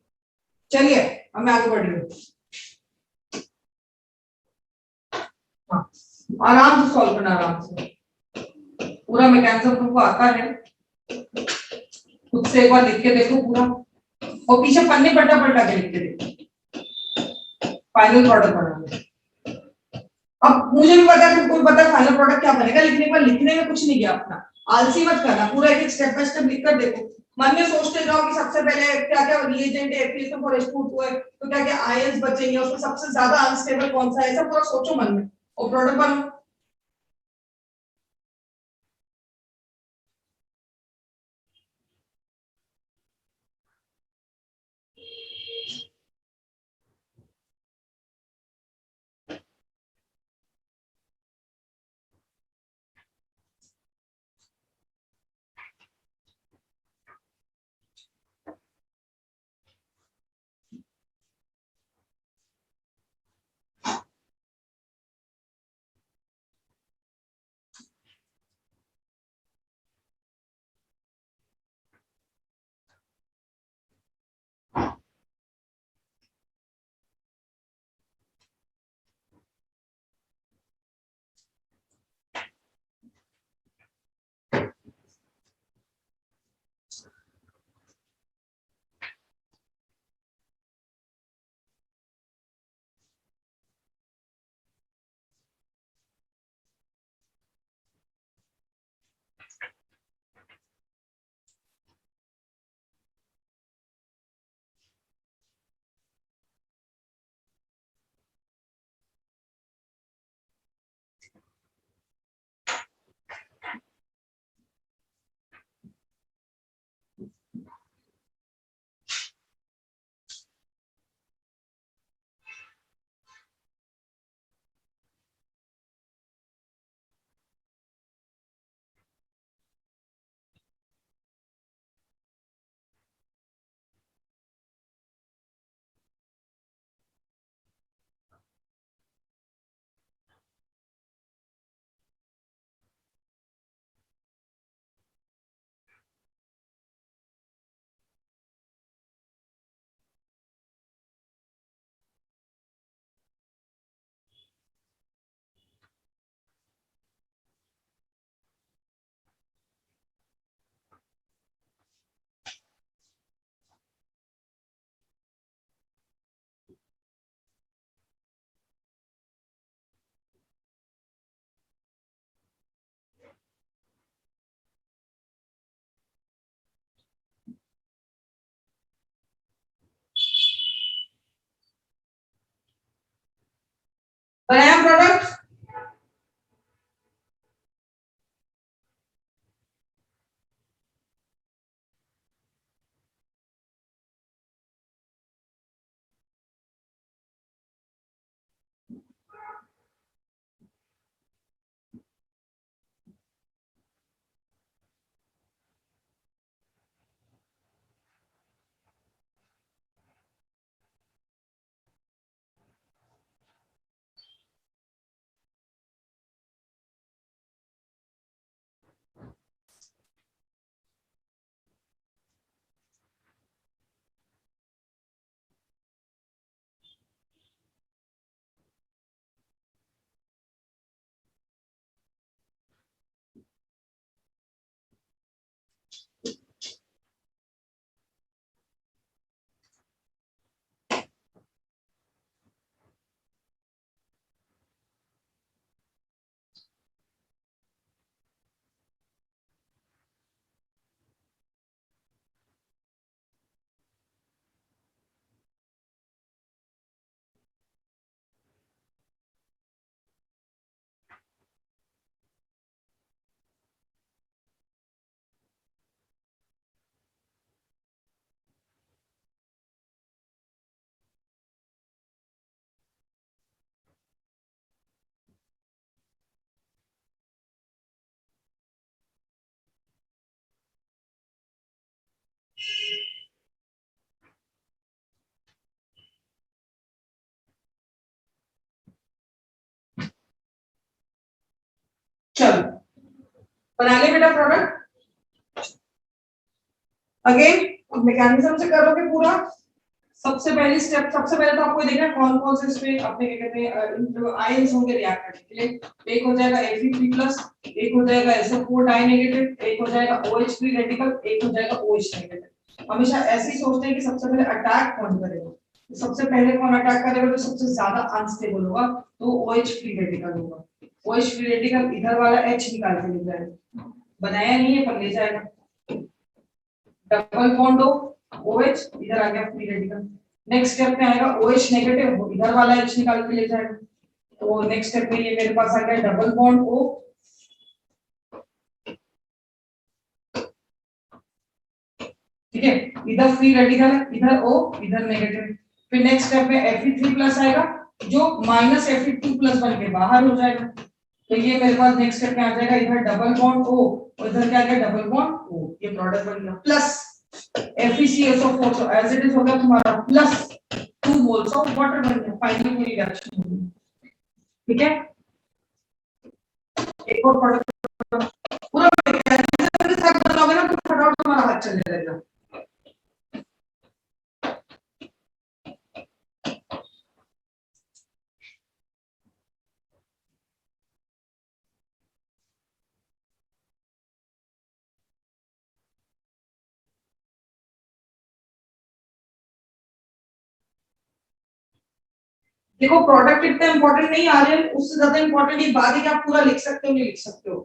चलिए अब मैं आगे बढ़ रही हूँ। हाँ, आराम से सॉल्व करना, आराम से, पूरा मैकेनिज्म तुमको आता है, खुद से एक बार लिख के देखो पूरा, और पीछे पन्ने पलटा पलटा के लिख के देखो, फाइनल प्रोडक्ट बनाना। अब मुझे भी पता है, तुमको भी पता है फाइनल प्रोडक्ट क्या बनेगा, लिखने पर लिखने में कुछ नहीं गया अपना, आलसी मत करना, पूरा एक एक स्टेप बाय स्टेप लिख कर देखो। मन में सोचते जाओ कि सबसे पहले क्या क्या रिएजेंट है, एफपीएस फॉर एच2 है, तो क्या क्या आयंस बचेंगे, उसमें सबसे ज्यादा अनस्टेबल कौन सा है, ऐसा पूरा सोचो मन में और प्रोडक्ट बनाओ। बना ले बेटा प्रोडक्ट। अगेन मैकेनिज्म से करोगे पूरा। सबसे पहली स्टेप, सबसे पहले तो आपको देखना है कौन कौन से इसमें अपने क्या कहते हैं आयंस होंगे रिएक्ट करने के लिए। एक हो जाएगा Fe3+, एक हो जाएगा SO4 डाइनेगेटिव, एक हो जाएगा OH फ्री रेडिकल, एक हो जाएगा OH नेगेटिव। हमेशा ऐसे ही सोचते हैं कि सबसे पहले अटैक कौन करेगा, सबसे पहले कौन अटैक करेगा जो सबसे ज्यादा अनस्टेबल होगा, तो OH फ्री रेडिकल होगा। OH फ्री रेडिकल इधर वाला H निकाल के ले जाएगा, बनाया नहीं है पर ले जाएगा। डबल बॉन्ड हो OH, इधर आ गया फ्री रेडिकल। नेक्स्ट स्टेप में आएगा OH नेगेटिव, इधर वाला H निकाल के ले जाएगा। तो नेक्स्ट स्टेप में ये मेरे पास आ गया डबल बॉन्ड O, ठीक है, इधर फ्री रेडिकल है, इधर O, इधर नेगेटिव। फिर नेक्स्ट स्टेप में Fe3+ आएगा जो -Fe2+ बन के बाहर हो जाएगा। तो ये मेरे पास नेक्स्ट स्टेप में आ जाएगा, इधर डबल बॉन्ड O और इधर क्या आ गया डबल बॉन्ड O, ये प्रोडक्ट बन गया। Plus FeCSO4, so as it is हो गया तुम्हारा प्लस 2 मोल्स ऑफ वाटर बन गया, फाइनली पूरी रिएक्शन हो गई। ठीक है, एक और प्रोडक्ट पूरा मैकेनिज्म के साथ बनाओगे ना तो फटाफट तुम्हारा हाथ चलने लगेगा। देखो प्रोडक्ट इतना इंपॉर्टेंट नहीं आ रहे हैं, उससे ज्यादा इंपॉर्टेंट ये बात है कि आप पूरा लिख सकते हो नहीं लिख सकते हो।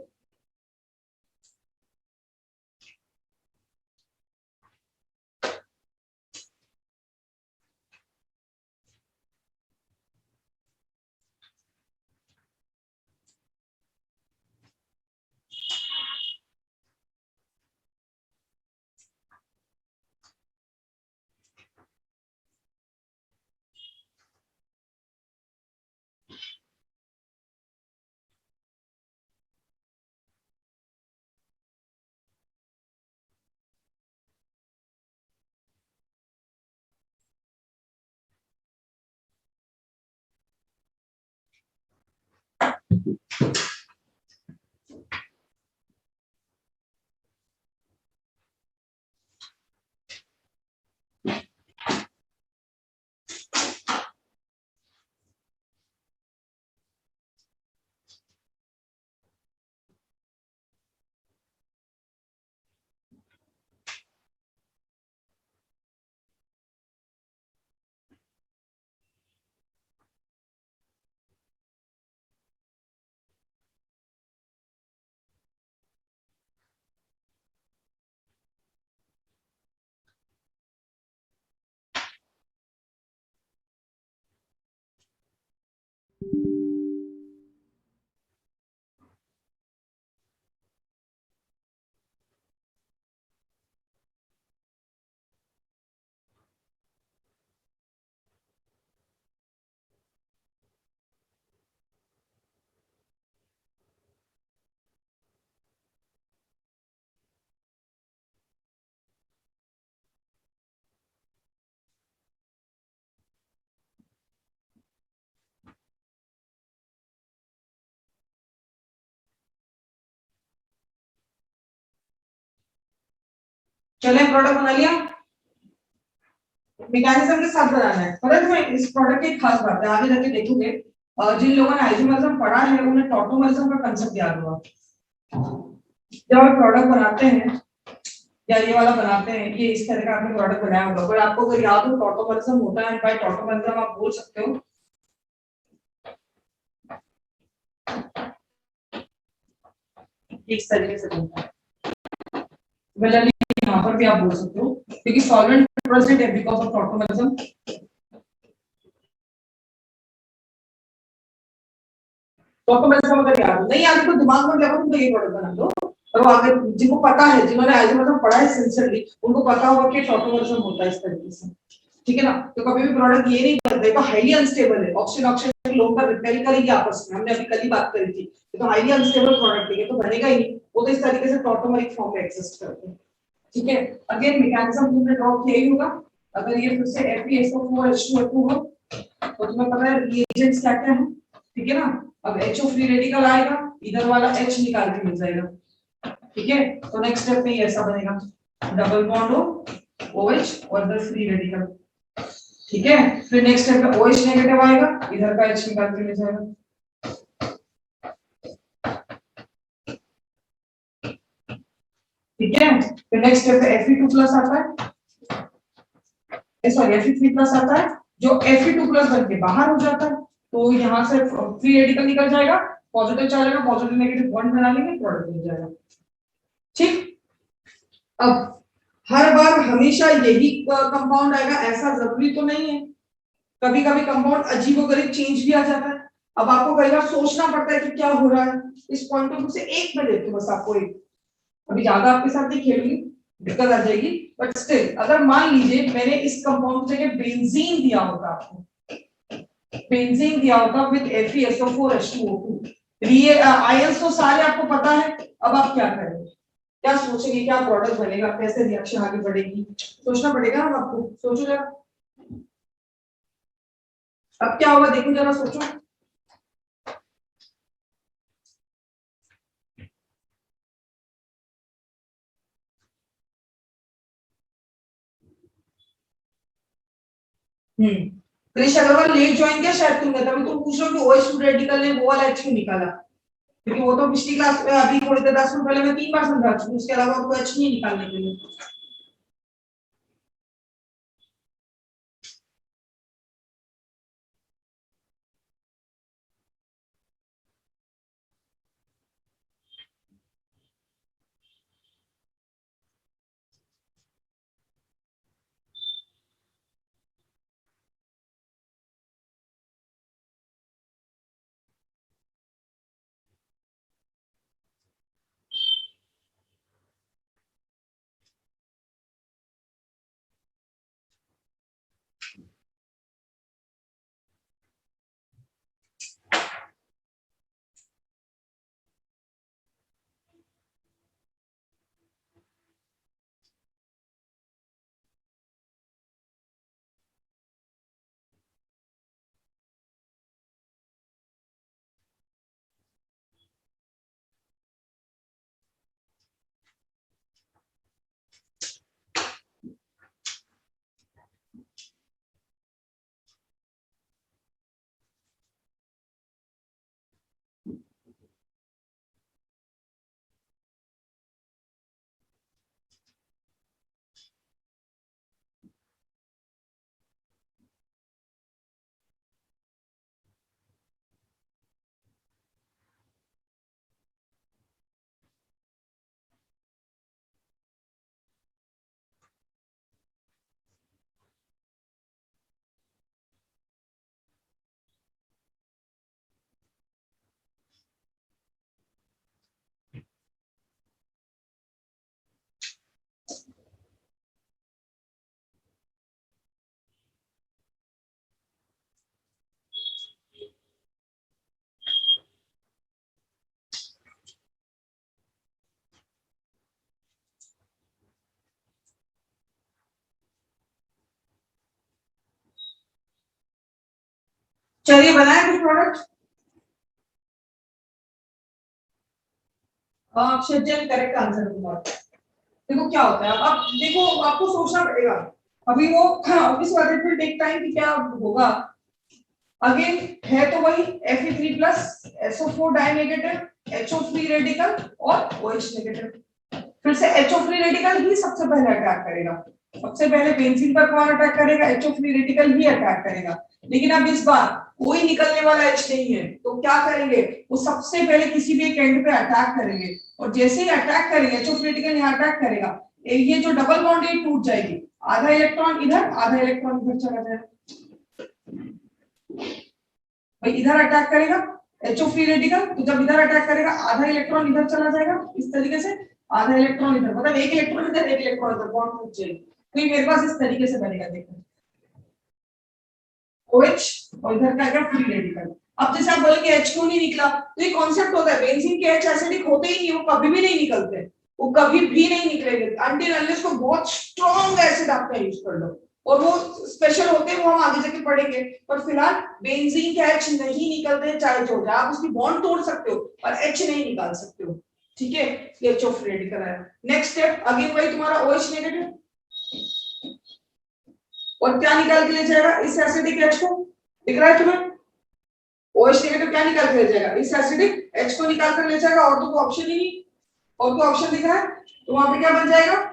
चले प्रोडक्ट बना लिया, मैकेनिज्म के साथ बनाना है। पता है तुम्हें इस प्रोडक्ट की एक खास बात है, आगे जाके देखोगे जिन लोगों ने आइसोमरिज्म पढ़ा है उन्हें टॉटोमरिज्म का कांसेप्ट याद होगा। जब आप प्रोडक्ट बनाते हैं या ये वाला बनाते हैं, ये इस तरह का आपने प्रोडक्ट बनाया होगा, अगर आपको अगर याद हो टॉटोमरिज्म होता है, बाय टॉटोमरिज्म आप बोल सकते हो इस तरीके से बनता है। वेल यहाँ पर भी आप बोल सकते हो क्योंकि सॉल्वेंट प्रेजेंट है बिकॉज ऑफ टॉटोमरिज्म। टॉटोमरिज्म अगर याद नहीं याद तो दिमाग में क्या तुम ये प्रोडक्ट बना दो, और वो आगे जिनको पता है, जिन्होंने आइसोमरिज्म पढ़ा है सिंसियरली, उनको पता होगा कि टॉटोमरिज्म होता है इस तरीके से। ठीक है ना, तो कभी भी प्रोडक्ट ये नहीं करते तो हाईली अनस्टेबल है, ऑक्सीजन ऑक्सीजन लोग का रिपेल करेगी आपस में, हमने अभी कल ही बात करी थी, तो हाईली अनस्टेबल प्रोडक्ट है तो बनेगा ही नहीं, वो तो इस तरीके से टॉटोमरिक फॉर्म में एग्जिस्ट करते हैं। ठीक है, अगेन मैकेनिज्म तुमने ड्रॉ किया ही होगा। अगर ये फिर से FeSO4H2O2 हो तो तुम्हें पता है रिएजेंट्स क्या क्या है। ठीक है ना, अब HO फ्री रेडिकल आएगा, इधर वाला H निकाल के मिल जाएगा, ठीक है, तो नेक्स्ट स्टेप में ये ऐसा बनेगा, डबल बॉन्ड हो OH और इधर फ्री रेडिकल। ठीक है, फिर नेक्स्ट स्टेप में OH नेगेटिव आएगा, इधर का H निकाल के ले जाएगा। ठीक है, फिर नेक्स्ट स्टेप पे Fe2+ आता है, सॉरी Fe3+ आता है, जो Fe2+ बन के बाहर हो जाता है, तो यहां से फ्री रेडिकल निकल जाएगा, पॉजिटिव चार्ज आएगा, पॉजिटिव नेगेटिव बॉन्ड बना लेंगे, प्रोडक्ट मिल जाएगा। ठीक, अब हर बार हमेशा यही कंपाउंड आएगा ऐसा जरूरी तो नहीं है, कभी कभी कंपाउंड अजीबोगरीब चेंज भी आ जाता है। अब आपको कई बार सोचना पड़ता है कि क्या हो रहा है, इस पॉइंट ऑफ व्यू से एक मैं देती हूँ बस आपको एक, अभी ज्यादा आपके साथ नहीं खेलूंगी, दिक्कत आ जाएगी, बट स्टिल अगर मान लीजिए मैंने इस कंपाउंड की जगह बेंजीन दिया होता, आपको बेंजीन दिया होता विद FeSO4H2O2, आयंस तो सारे आपको पता है, अब आप क्या करेंगे, क्या सोचेंगे, क्या प्रोडक्ट बनेगा, कैसे रिएक्शन आगे बढ़ेगी, सोचना पड़ेगा ना आपको, सोचो जरा। अब क्या होगा देखो जरा, सोचो। कृष अग्रवाल लेट ज्वाइन किया शायद तुमने, तभी तुम पूछ रहे हो कि OH रेडिकल ने वो वाला H क्यों निकाला, क्योंकि वो तो पिछली क्लास में अभी थोड़ी देर 10 मिनट पहले मैं 3 बार समझा चुकी हूं, उसके अलावा कोई H नहीं निकालने के लिए। चलिए बनाए कुछ प्रोडक्ट, शेड्यूल करेक्ट आंसर तुम्हारा। देखो क्या होता है, अब देखो आपको सोचना पड़ेगा, अभी वो ऑब्वियस बात है, फिर टेक टाइम कि क्या होगा, अगेन है तो वही Fe3+ SO4 die negative HO free radical और OH नेगेटिव, फिर से HO फ्री रेडिकल ही सबसे पहले अटैक करेगा, सबसे पहले बेंजीन पर कौन अटैक करेगा, HO फ्री रेडिकल ही अटैक करेगा, लेकिन अब इस बार कोई निकलने वाला H नहीं है, तो क्या करेंगे, वो सबसे पहले किसी भी एक एंड पे अटैक करेंगे, और जैसे ही अटैक करेंगे HO फ्री रेडिकल यहाँ अटैक करेगा, ये जो डबल बॉन्ड है टूट जाएगी, आधा इलेक्ट्रॉन इधर आधा इलेक्ट्रॉन इधर चला जाएगा, भाई इधर अटैक करेगा HO फ्री रेडिकल, तो जब इधर अटैक करेगा आधा इलेक्ट्रॉन इधर चला जाएगा, इस तरीके से आधा इलेक्ट्रॉन इधर, मतलब एक इलेक्ट्रॉन इधर एक इलेक्ट्रॉन इधर, बॉन्ड टूट जाएगी, तो ये मेरे पास इस तरीके से बनेगा, देखो OH और इधर का क्या फ्री रेडिकल। अब जैसे आप बोलेंगे H क्यों नहीं निकला, तो ये कॉन्सेप्ट होता है, बेंजीन के H एसिडिक होते ही नहीं, वो कभी भी नहीं निकलते, वो कभी भी नहीं निकलेंगे अनटिल अनलेस को बहुत स्ट्रॉन्ग एसिड आपका यूज कर लो, और वो स्पेशल होते हैं, वो हम आगे जाके पढ़ेंगे, पर फिलहाल बेंजीन के H नहीं निकलते, चाहे जो हो जाए, आप उसकी बॉन्ड तोड़ सकते हो पर H नहीं निकाल सकते हो, ठीक है, ये HO फ्री रेडिकल आया। नेक्स्ट स्टेप अगेन वही तुम्हारा OH नेगेटिव, और क्या निकाल के ले जाएगा इस एसिडिक H को, दिख रहा है तुम्हें? OH नेगेटिव क्या निकाल के ले जाएगा, इस एसिडिक H को निकाल कर ले जाएगा, और तो कोई ऑप्शन ही नहीं, और कोई ऑप्शन दिख रहा है, तो वहां पे क्या बन जाएगा,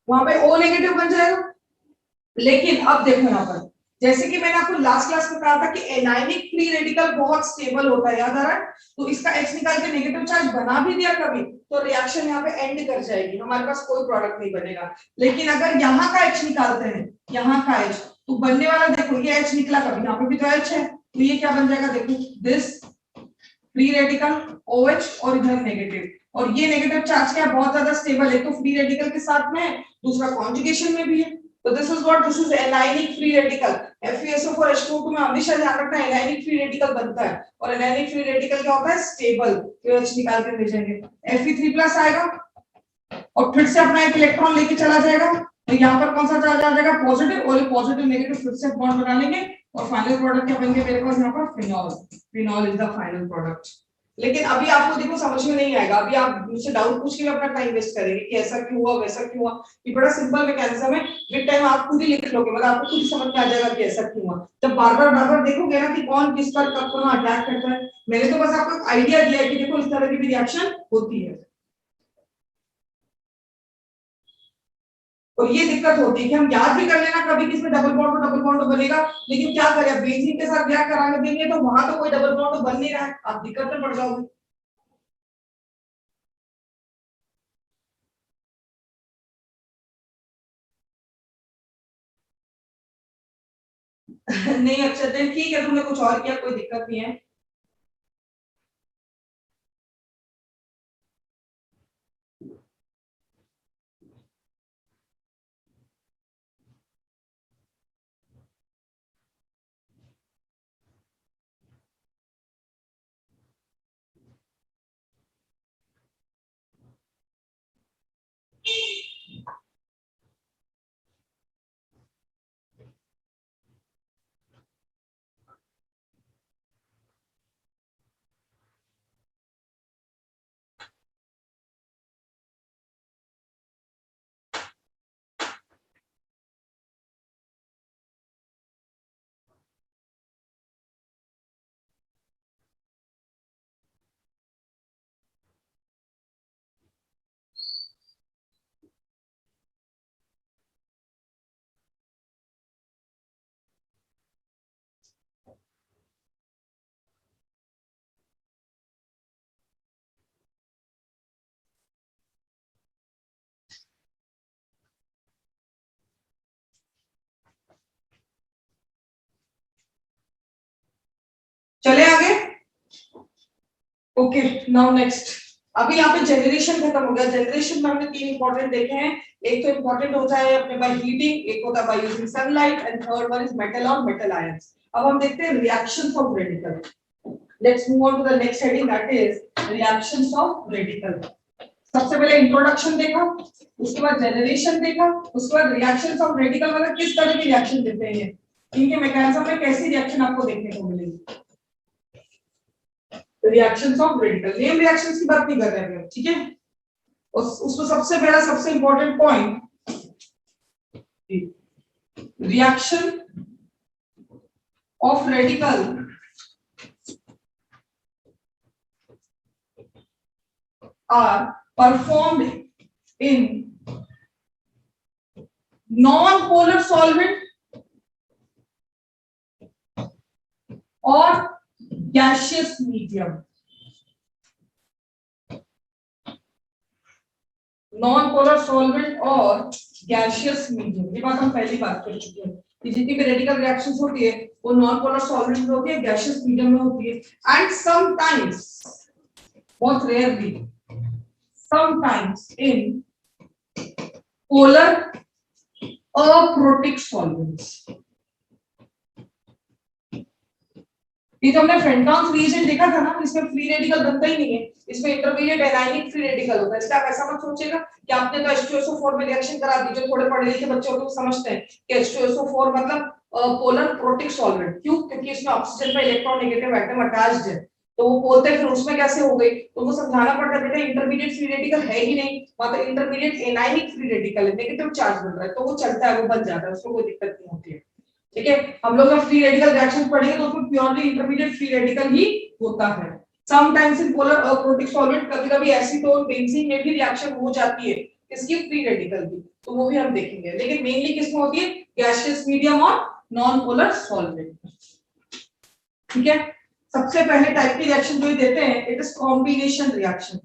वहां पे O नेगेटिव बन जाएगा। लेकिन अब देखो यहाँ पर, जैसे कि मैंने आपको लास्ट क्लास में कहा था कि एनायनिक फ्री रेडिकल बहुत स्टेबल होता है, याद आ रहा है? तो इसका H निकाल के नेगेटिव चार्ज बना भी दिया कभी तो रिएक्शन यहाँ पे एंड कर जाएगी, हमारे पास कोई प्रोडक्ट नहीं बनेगा। लेकिन अगर यहाँ का H निकालते हैं, यहाँ का H, तो बनने वाला देखो ये H निकला कभी, यहाँ पे भी तो H है, तो ये क्या बन जाएगा, देखो दिस फ्री रेडिकल OH और इधर नेगेटिव, और ये नेगेटिव चार्ज क्या है, बहुत ज्यादा स्टेबल है, तो फ्री रेडिकल के साथ में दूसरा कॉन्जुगेशन में भी है। तो this is what, this is anionic free radical. FeSO4H2 में हमेशा ध्यान रखना है एनायनिक फ्री रेडिकल बनता है, और एनायनिक फ्री रेडिकल क्या होता है, स्टेबल, तो H निकाल के भेजेंगे, Fe3+ आएगा और फिर से अपना एक इलेक्ट्रॉन लेके चला जाएगा, तो यहाँ पर कौन सा चार्ज आ जाएगा, पॉजिटिव, और ये पॉजिटिव नेगेटिव फिर से बॉन्ड बना लेंगे, और फाइनल प्रोडक्ट क्या बन गया मेरे पास यहाँ पर, phenol. Phenol is the final product. लेकिन अभी आपको देखो समझ में नहीं आएगा, अभी आप मुझसे डाउट पूछ के अपना टाइम वेस्ट करेंगे कि ऐसा क्यों हुआ वैसा क्यों हुआ, ये बड़ा सिंपल मैकेनिज्म है, विद टाइम आप खुद ही लिख लोगे, मतलब आपको खुद ही समझ में आ जाएगा कि ऐसा क्यों हुआ। जब बार बार देखोगे ना कि कौन किस पर कब कहाँ अटैक करता है, मैंने तो बस आपको आइडिया दिया है कि देखो इस तरह की भी रिएक्शन होती है। और ये दिक्कत होती है कि हम याद भी कर लेना कभी किसमें डबल बॉन्ड बनेगा, लेकिन क्या करें, बेंजीन के साथ रिएक्ट कराने देंगे तो वहां तो कोई डबल बॉन्ड बन नहीं रहा है, आप दिक्कत में पड़ जाओगे। नहीं अच्छा ठीक है, तुमने कुछ और किया कोई दिक्कत नहीं है। चले आगे, ओके नाउ नेक्स्ट। अभी यहाँ पे जनरेशन खत्म हो गया, जनरेशन में हमने तीन इंपॉर्टेंट देखे हैं, एक तो इंपॉर्टेंट होता है अपने बाय हीटिंग, एक होता है by using sunlight, and third one is metal और मेटल आयंस। अब हम देखते हैं reactions of radical. Let's move on to the next heading, that is reactions of radical. सबसे पहले इंट्रोडक्शन देखा, उसके बाद जनरेशन देखा, उसके बाद रिएक्शंस ऑफ रेडिकल, मतलब किस तरह की रिएक्शन देते हैं, इनके मैकेनिज्म में कैसी रिएक्शन आपको देखने को मिलेगी। Reactions of radical, name reactions की बात नहीं कर रहे हैं, ठीक है। उसमें सबसे पहला सबसे important point, reaction of radical are performed in non polar solvent और gaseous medium. Non polar solvent और गैसियस मीडियम, ये बात हम पहली बात कर चुके हैं कि जितनी भी रेडिकल रिएक्शंस होती है वो नॉन पोलर सॉल्वेंट में होती है, गैसियस मीडियम में होती है, एंड समटाइम्स, बहुत rarely, sometimes in polar aprotic solvents. ये जो हमने फेंटॉन्स रिएजेंट देखा था ना, इसमें फ्री रेडिकल बनता ही नहीं है, इसमें इंटरमीडिएट एनायनिक फ्री रेडिकल होता है। इसलिए आप ऐसा मत सोचिएगा कि आपने तो H2SO4 में रिएक्शन करा दी, जो थोड़े पढ़े लिखे बच्चे होते हैं समझते हैं कि H2SO4 मतलब पोलर प्रोटिक सॉल्वेंट। क्यों? क्योंकि इसमें ऑक्सीजन पे इलेक्ट्रोनेगेटिव एटम अटैच्ड है, तो वो बोलते हैं फिर उसमें कैसे हो गई, तो वो समझाना पड़ता है बेटा इंटरमीडिएट फ्री रेडिकल है ही नहीं, मतलब इंटरमीडिएट एनायनिक फ्री रेडिकल है, नेगेटिव चार्ज बन रहा है, तो वो चलता है, वो बन जाता है, उसको कोई दिक्कत नहीं होती है। ठीक है, हम लोग जब फ्री रेडिकल रिएक्शन पढ़ेंगे तो उसमें प्योरली इंटरमीडिएट फ्री रेडिकल ही होता है। Sometimes in polar protic solvent कभी-कभी एसीटोन बेंजीन में भी रिएक्शन हो जाती है, इसकी फ्री रेडिकल की, तो वो भी हम देखेंगे, लेकिन मेनली किसमें होती है, गैसियस मीडियम और नॉन पोलर सॉल्वेंट। ठीक है, सबसे पहले टाइप की रिएक्शन जो ये देते हैं, इट इज कॉम्बिनेशन रिएक्शन।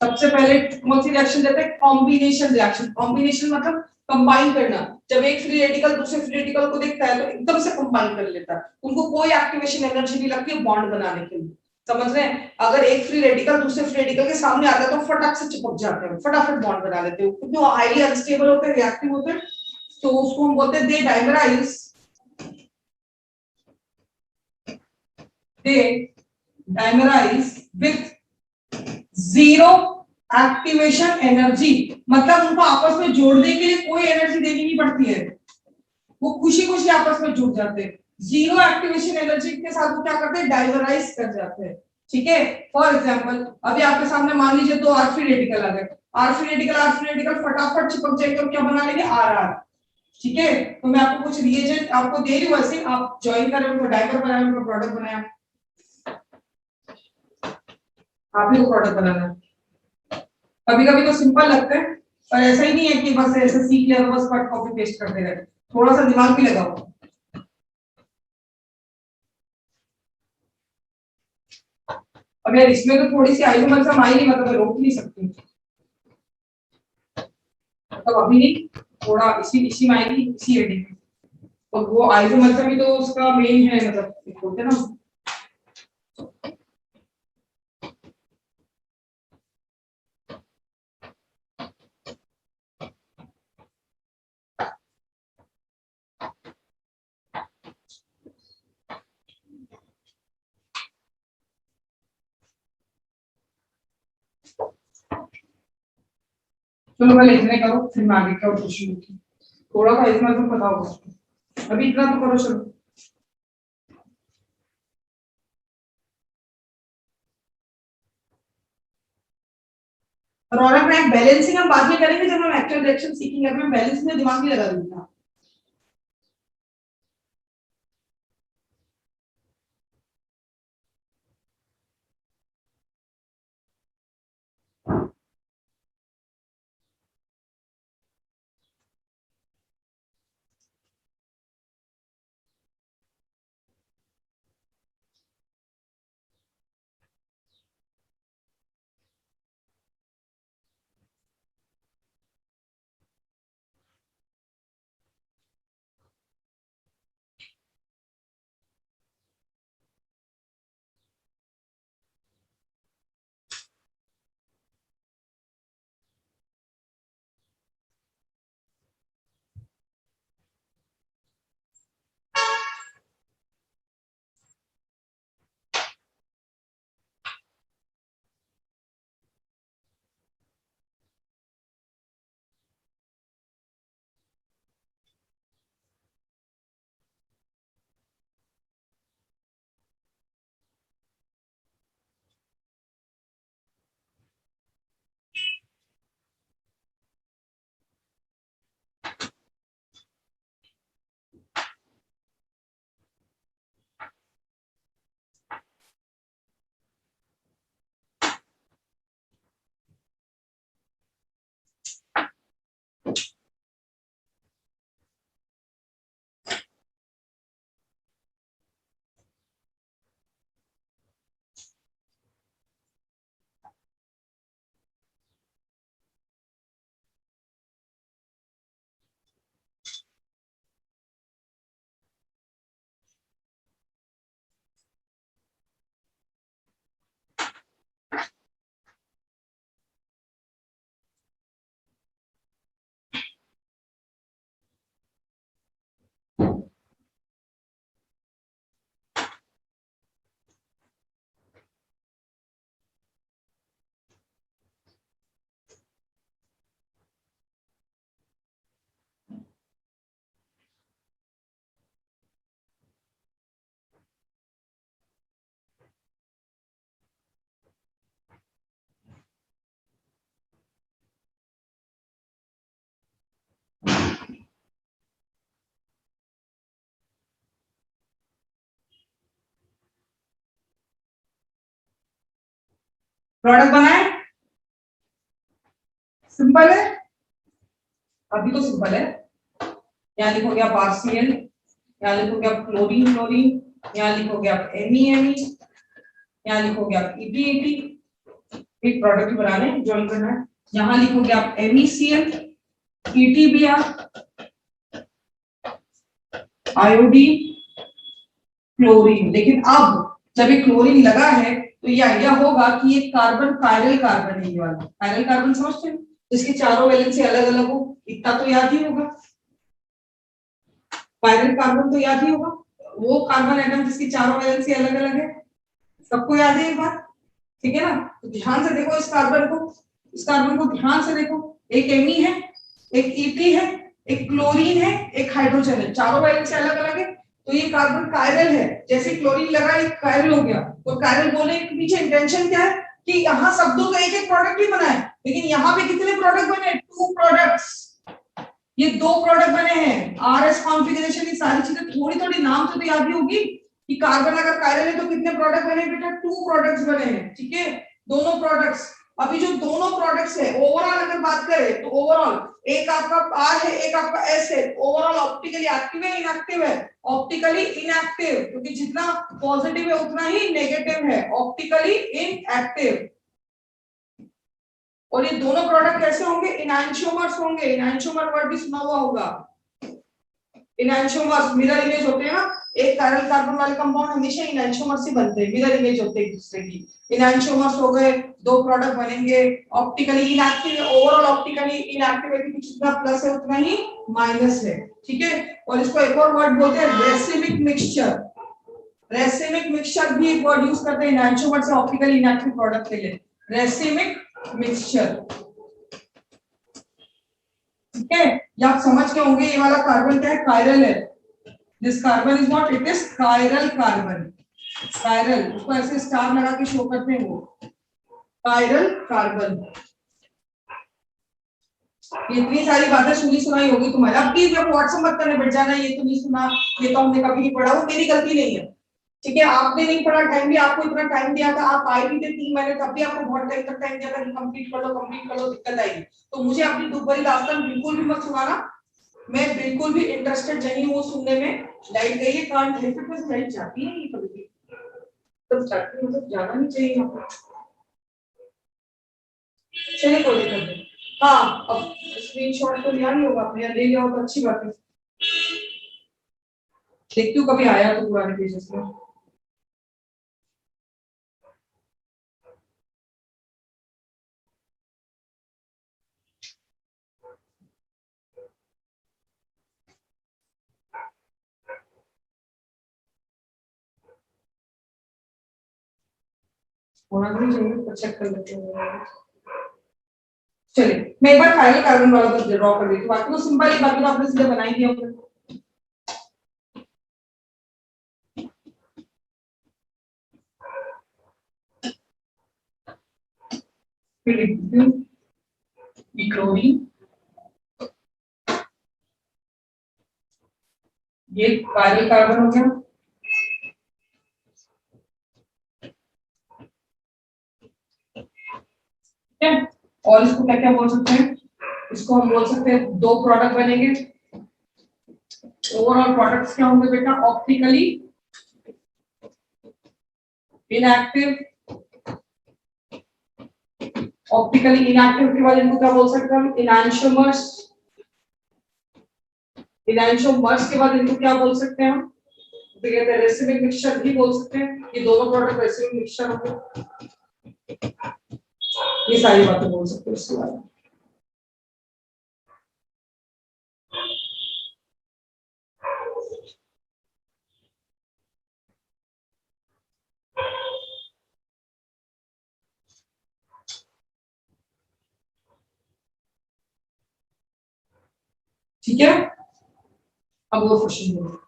सबसे पहले कौन सी रिएक्शन देते हैं, कॉम्बिनेशन रिएक्शन। कॉम्बिनेशन मतलब कंबाइन करना, जब एक फ्री रेडिकल दूसरे फ्री रेडिकल को देखता है तो एकदम से कंबाइन कर लेता है, उनको कोई एक्टिवेशन एनर्जी नहीं लगती है बॉन्ड बनाने के लिए, समझ रहे हैं। अगर एक फ्री रेडिकल दूसरे फ्री रेडिकल के सामने आता है तो फटाक से चिपक जाते हैं, फटाफट बॉन्ड बना लेते हैं, क्योंकि वो हाईली अनस्टेबल होते हैं, रिएक्टिव होते हैं, तो उसको हम बोलते हैं they dimerise, they dimerise with zero activation energy, मतलब उनको आपस में जोड़ने के लिए कोई एनर्जी देनी नहीं पड़ती है, वो खुशी खुशी आपस में जुड़ जाते हैं, जीरो एक्टिवेशन एनर्जी के साथ वो क्या करते हैं, डाइवराइज कर जाते हैं। ठीक है, फॉर एग्जांपल अभी आपके सामने मान लीजिए दो आर फ्री रेडिकल आ गए, आर फ्री रेडिकल फटाफट चिपक जाएंगे और क्या बना लेंगे, आर आर। ठीक है, तो मैं आपको कुछ रिएजेंट आपको दे रही हूँ, ऐसे आप ज्वाइन करें, उनको डाइवर बनाया, उनको प्रोडक्ट बनाया, आप ही को प्रोडक्ट बनाना है। कभी कभी तो सिंपल लगता है, पर ऐसा ही नहीं है कि बस ऐसे सीख लिया तो बस कट कॉपी पेस्ट करते रहे, थोड़ा सा दिमाग भी लगाओ। अब यार इसमें तो थोड़ी सी आइसोमर्सम आई नहीं, मतलब मैं रोक नहीं सकती, मतलब अभी नहीं, थोड़ा इसी इसी में आएगी, इसी हेडिंग में, और वो आइसोमर्सम ही तो उसका मेन है, मतलब बोलते हैं ना। चलो पहले इतने करो, फिर मैं आगे का क्वेश्चन पूछूं, थोड़ा सा आइसोमर्सम पता होगा, अभी इतना तो करो चलो। और औरत में बैलेंसिंग हम बाद में करेंगे, जब हम एक्चुअल रिएक्शन सीखेंगे, मैं बैलेंस में दिमाग नहीं लगा दूंगा। प्रोडक्ट बनाए, सिंपल है, अभी तो सिंपल है। यहाँ लिखोगे आप RCl, यहाँ लिखोगे आप क्लोरीन क्लोरीन, यहाँ लिखोगे आप MEME, यहाँ लिखोगे आप EPET, एक प्रोडक्ट बनाने ज्वाइन करना है। यहाँ लिखोगे आप MECl, ETBr, आयोडीन, क्लोरीन। लेकिन अब जब ये क्लोरीन लगा है तो ये आइडिया होगा कि ये कार्बन कायरल कार्बन है, ये वाला कायरल कार्बन समझते हैं, जिसके चारों वैलेंसी अलग अलग हो, इतना तो याद ही होगा। कायरल कार्बन तो याद ही होगा, वो कार्बन एटम जिसकी चारों वैलेंसी अलग अलग है, सबको याद है एक बात, ठीक है ना। तो ध्यान से देखो इस कार्बन को, इस कार्बन को ध्यान से देखो, एक एमी है, एक ईटी है, एक क्लोरीन है, एक हाइड्रोजन है, चारों वैलेंसी अलग अलग है, तो ये कार्बन कायरल है। जैसे क्लोरीन लगा एक कायरल हो गया, तो कायरल बोलने के पीछे इंटेंशन क्या है कि यहाँ शब्दों का एक एक प्रोडक्ट ही बना है, लेकिन यहाँ पे कितने प्रोडक्ट बने, 2 प्रोडक्ट्स, ये 2 प्रोडक्ट बने हैं। RS कॉन्फ़िगरेशन, की सारी चीजें थोड़ी थोड़ी नाम से तो याद ही होगी कि कार्बन अगर कायरल है तो कितने प्रोडक्ट बने बेटा, 2 प्रोडक्ट्स बने हैं, ठीक है, दोनों प्रोडक्ट्स। अभी जो दोनों प्रोडक्ट्स है ओवरऑल अगर बात करें तो ओवरऑल एक आपका R है, एक आपका S है, ओवरऑल ऑप्टिकली एक्टिव है इनएक्टिव है, ऑप्टिकली इनएक्टिव, क्योंकि जितना पॉजिटिव है उतना ही नेगेटिव है, ऑप्टिकली इनएक्टिव। और ये दोनों प्रोडक्ट कैसे होंगे, इनैंशियोमर्स होंगे, इनैंशियोमर वर्ड भी सुना हुआ होगा, इनैंशियोमर्स मिरर इमेज होते हैं ना, एक कायरल कार्बन वाले कंपाउंड हमेशा इनैंशियोमर्स से बनते हैं, मिरर इमेज होते हैं एक दूसरे की। इनैंशियोमर्स हो गए, 2 प्रोडक्ट बनेंगे, optically inactive, overall optically inactive है क्योंकि जितना प्लस है उतना ही माइनस है, ठीक है। और इसको एक और वर्ड बोलते हैं रेसिमिक मिक्सचर, रेसिमिक मिक्सचर भी एक वर्ड यूज करते हैं इनैंशियोमर से ऑप्टिकली इनएक्टिव प्रोडक्ट के लिए, रेसिमिक मिक्सचर, ठीक है। या आप समझ के होंगे ये वाला कार्बन क्या है, कायरल है, this carbon is not, it is chiral carbon, chiral, उसको ऐसे स्टार लगा के शो करते हैं वो, कायरल कार्बन। इतनी सारी बातें सुनी सुनाई होगी तुम्हारे, अब प्लीज मेरे को व्हाट्सएप मत करने बैठ जाना ये तो नहीं सुना, ये तो हमने कभी नहीं पढ़ा, वो मेरी गलती नहीं है, ठीक है। आपने नहीं पढ़ा, टाइम भी आपको इतना टाइम दिया था, आप आए भी थे 3 महीने, तब भी आपको बहुत टाइम तक टाइम दिया था कि कंप्लीट कर लो, दिक्कत आएगी। तो मुझे अपनी दुख भरी दास्तान बिल्कुल भी मत सुनाना, मैं बिल्कुल भी इंटरेस्टेड नहीं हूँ सुनने में। लाइट गई है, कांट है, फिर बस लाइट जाती है ये कभी भी, तब जाती है, मतलब जाना नहीं चाहिए यहाँ पर। चलिए कोई दिक्कत नहीं, हाँ अब स्क्रीनशॉट तो लिया नहीं होगा आपने, ले लिया हो तो अच्छी बात है, देखती हूँ कभी आया तो पुराने पेजेस में। होना भी नहीं चाहिए पर चेक कर लेते हैं। चलिए मैं एक बार फाइनल कार्बन वाला बस ड्रॉ कर देती हूँ, बाकी तो सिंपल है, बाकी तो आपने सीधे बना ही दिया होगा। फिर लिखती हूँ क्लोरीन, ये कायरल कार्बन हो गया, ठीक है। और इसको क्या क्या बोल सकते हैं, इसको हम बोल सकते हैं 2 प्रोडक्ट बनेंगे, ओवरऑल प्रोडक्ट्स क्या होंगे बेटा, ऑप्टिकली इनएक्टिव, ऑप्टिकली इनएक्टिव के बाद इनको क्या बोल सकते हैं हम, इनैंशियोमर्स, इनैंशियोमर्स के बाद इनको क्या बोल सकते हैं हम, तो कहते हैं रेसिमिक मिक्सचर भी बोल सकते हैं, ये दोनों प्रोडक्ट रेसिमिक मिक्सचर होंगे, ये सारी बातें बोल सकते हैं इसके बारे में। ठीक है, अब वो क्वेश्चन बोलो।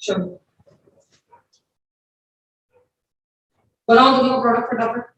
चलो बनाओ दोनों का प्रोडक्ट फटाफट।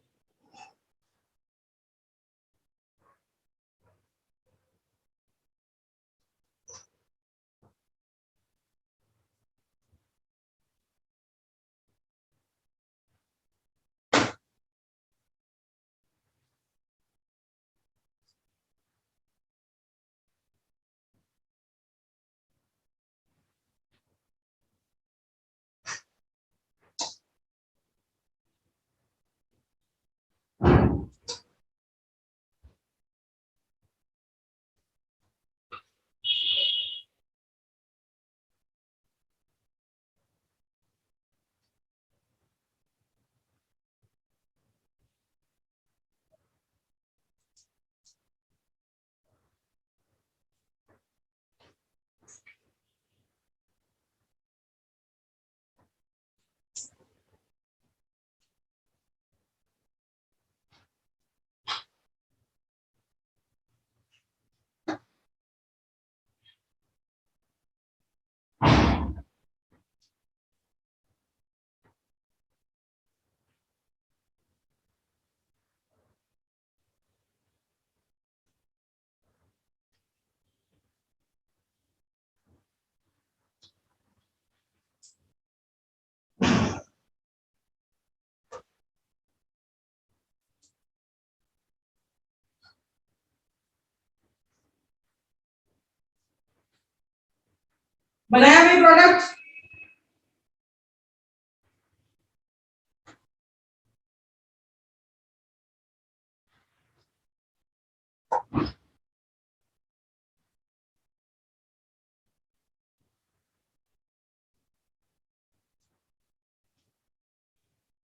बनाया भी प्रोडक्ट।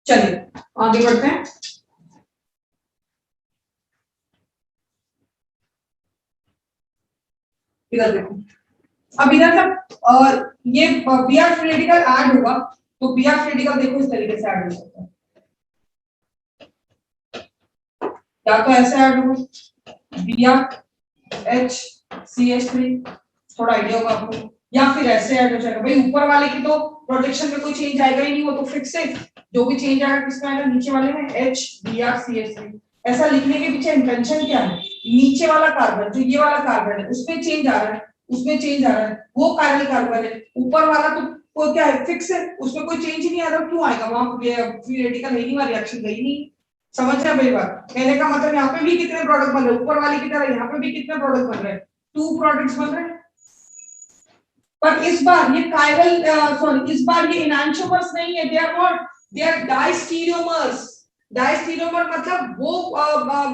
चलिए आगे बढ़ते हैं। इधर देखो, अब इधर जब ये B R free radical add होगा तो बी आर फ्री रेडिकल देखो इस तरीके से ऐड हो सकता है, या तो ऐसे ऐड होगा B R H C H three, थोड़ा आइडिया होगा आपको, या फिर ऐसे ऐड हो जाएगा। भाई ऊपर वाले की तो प्रोजेक्शन में कोई चेंज आएगा ही नहीं, वो तो फिक्स है। जो भी चेंज आएगा किसमें आएगा, नीचे वाले में H B R C H three. ऐसा लिखने के पीछे इंटेंशन क्या है, नीचे वाला कार्बन जो ये वाला कार्बन है उसमें चेंज आ रहा है, उसमें चेंज आ रहा है, वो कायरल कार्बन है। ऊपर वाला तो वो क्या है, फिक्स है, उसमें कोई चेंज ही नहीं आ रहा, क्यों आएगा वहां फ्री रेडिकल है ही नहीं, रिएक्शन गई नहीं। समझ रहे हैं मेरी बात, कहने का मतलब यहाँ पे भी कितने प्रोडक्ट बन रहे हैं, ऊपर वाले की तरह यहाँ पे भी कितने प्रोडक्ट बन रहे हैं, 2 प्रोडक्ट्स बन रहे हैं। पर इस बार ये कायरल सॉरी इस बार ये एनांटियोमर्स नहीं है, they are not, they are diastereomers. Diastereomer मतलब वो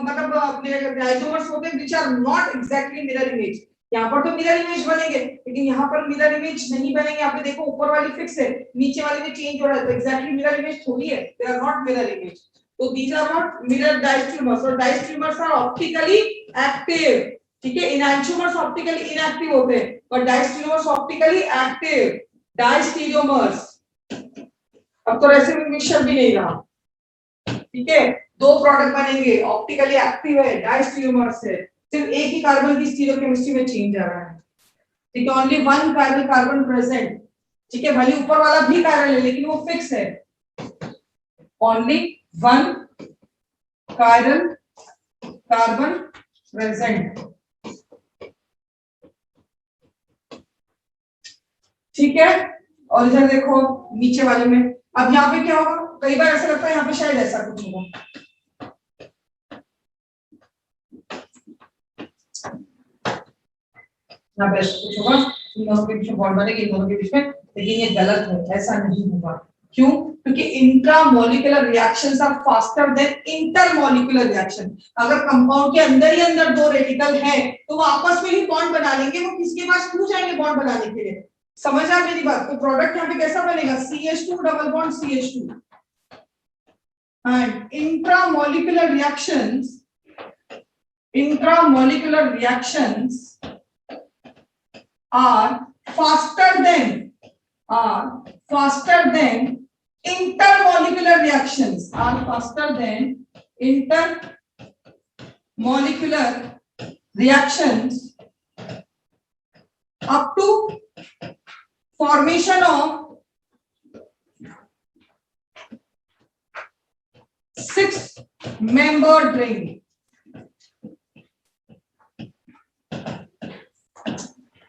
मतलब डाइसोमर्स होते हैं which are not exactly mirror image. यहाँ पर तो मिरर इमेज बनेंगे, लेकिन यहाँ पर मिरर इमेज नहीं बनेंगे। यहाँ पे देखो ऊपर वाली फिक्स है, नीचे वाली में चेंज हो रहा है, तो एग्जैक्टली मिरर इमेज थोड़ी है, they are not mirror image. तो these are not mirror diastereomers, और डाइस्टीरियोमर्स आर ऑप्टिकली एक्टिव, ठीक है। एनांटियोमर्स ऑप्टिकली इनएक्टिव होते हैं, और डाइस्टीरियोमर्स ऑप्टिकली एक्टिव। डाइस्टीरियोमर्स, अब तो ऐसे में मिक्सचर भी नहीं रहा, ठीक है। 2 प्रोडक्ट बनेंगे, ऑप्टिकली एक्टिव है, डाइस्टीरियोमर्स है, सिर्फ एक ही कार्बन की स्टीरियोकेमिस्ट्री में चेंज आ रहा है, ठीक है। Only one chiral carbon present, ठीक है। भले ऊपर वाला भी कायरल है लेकिन वो फिक्स है, only one chiral carbon present, ठीक है। और इधर देखो नीचे वाले में, अब यहाँ पे क्या होगा, कई बार ऐसा लगता है यहाँ पे शायद ऐसा कुछ होगा, यहाँ पे कुछ होगा, इन दोनों के बीच में बॉन्ड बनेगी, इन दोनों के बीच में, लेकिन ये गलत है, ऐसा नहीं होगा। क्यों, क्योंकि intramolecular reactions are faster than intermolecular reaction. अगर कंपाउंड के अंदर ही अंदर 2 रेडिकल हैं तो वो आपस में ही बॉन्ड बना लेंगे, वो किसके पास क्यों जाएंगे बॉन्ड बनाने के लिए। समझ आ मेरी बात। तो प्रोडक्ट यहाँ पे कैसा बनेगा, CH2 double bond CH2, and intramolecular reactions are faster than intermolecular reactions, up to formation of membered ring.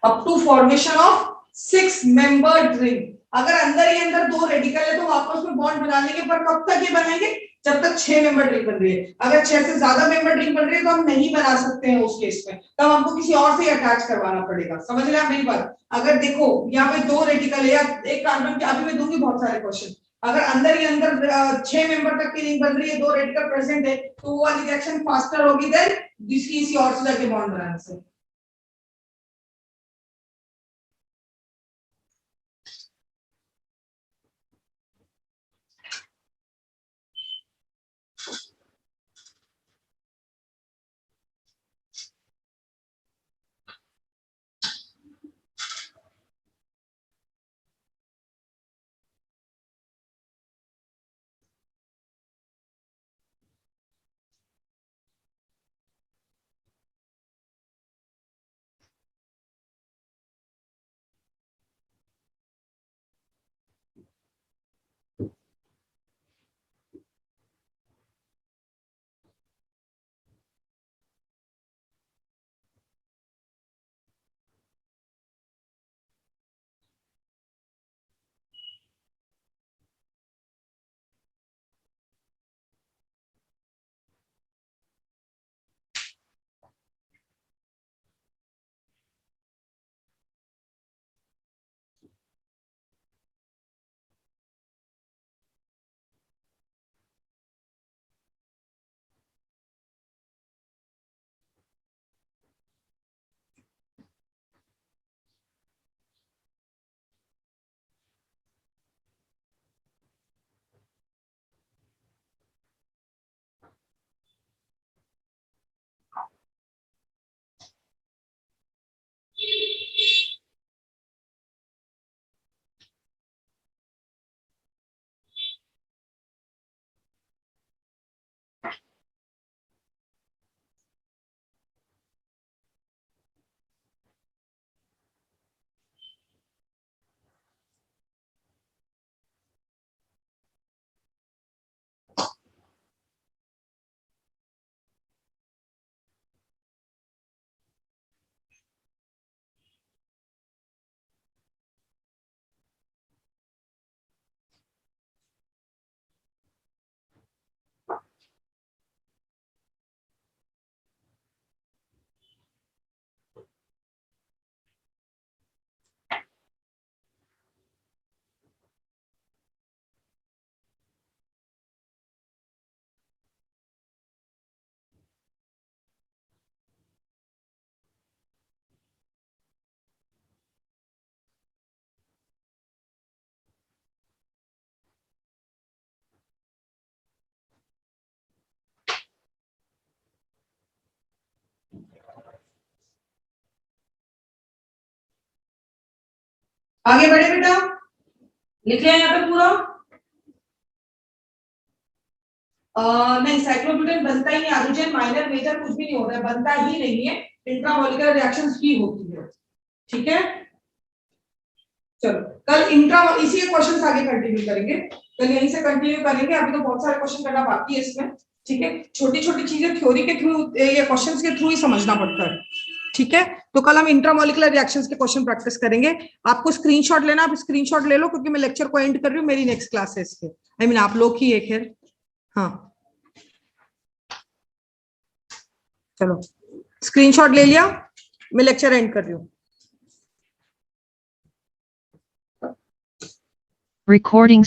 Up to formation of 6 membered ring. अगर अंदर ही अंदर 2 रेडिकल है तो आपस में बॉन्ड बना लेंगे, पर कब तक ये बनेंगे? जब तक 6 मेंबर रिंग बन रही है। अगर 6 से ज्यादा मेंबर रिंग बन रही है तो हम नहीं बना सकते हैं उस केस में, तब हमको किसी और से अटैच करवाना पड़ेगा। समझ रहे हैं मेरी बात? अगर देखो यहाँ पे 2 रेडिकल है या एक कार्बन के, अभी मैं दूंगी बहुत सारे क्वेश्चन, अगर अंदर ही अंदर 6 मेंबर तक की रिंग बन रही है, 2 रेडिकल प्रेजेंट है, तो वो वाली रिएक्शन फास्टर होगी देन जिसकी किसी और से जाके बॉन्ड बनाने से। आगे बढ़े बेटा, लिख लिया यहाँ पे पूरा? नहीं, साइक्लोब्यूटेन बनता ही नहीं, हाइड्रोजन माइनर मेजर कुछ भी नहीं होता है, बनता ही नहीं है, इंट्रामॉलिक्यूलर रिएक्शंस ही होती है। ठीक है, चलो कल इंट्रा इसी के क्वेश्चंस आगे कंटिन्यू करेंगे, कल यहीं से कंटिन्यू करेंगे, अभी तो बहुत सारे क्वेश्चन करना बाकी है इसमें। ठीक है, छोटी छोटी चीजें थ्योरी के थ्रू या क्वेश्चंस के थ्रू ही समझना पड़ता है। ठीक है, तो कल हम इंट्रामॉलिक्यूलर रिएक्शंस के क्वेश्चन प्रैक्टिस करेंगे। आपको स्क्रीनशॉट लेना, आप स्क्रीनशॉट ले लो, क्योंकि मैं लेक्चर को एंड कर रही हूँ, मेरी नेक्स्ट क्लास है इसके, आई मीन आप लोग ही है खैर। हाँ चलो, स्क्रीनशॉट ले लिया, मैं लेक्चर एंड कर रही हूँ। Recording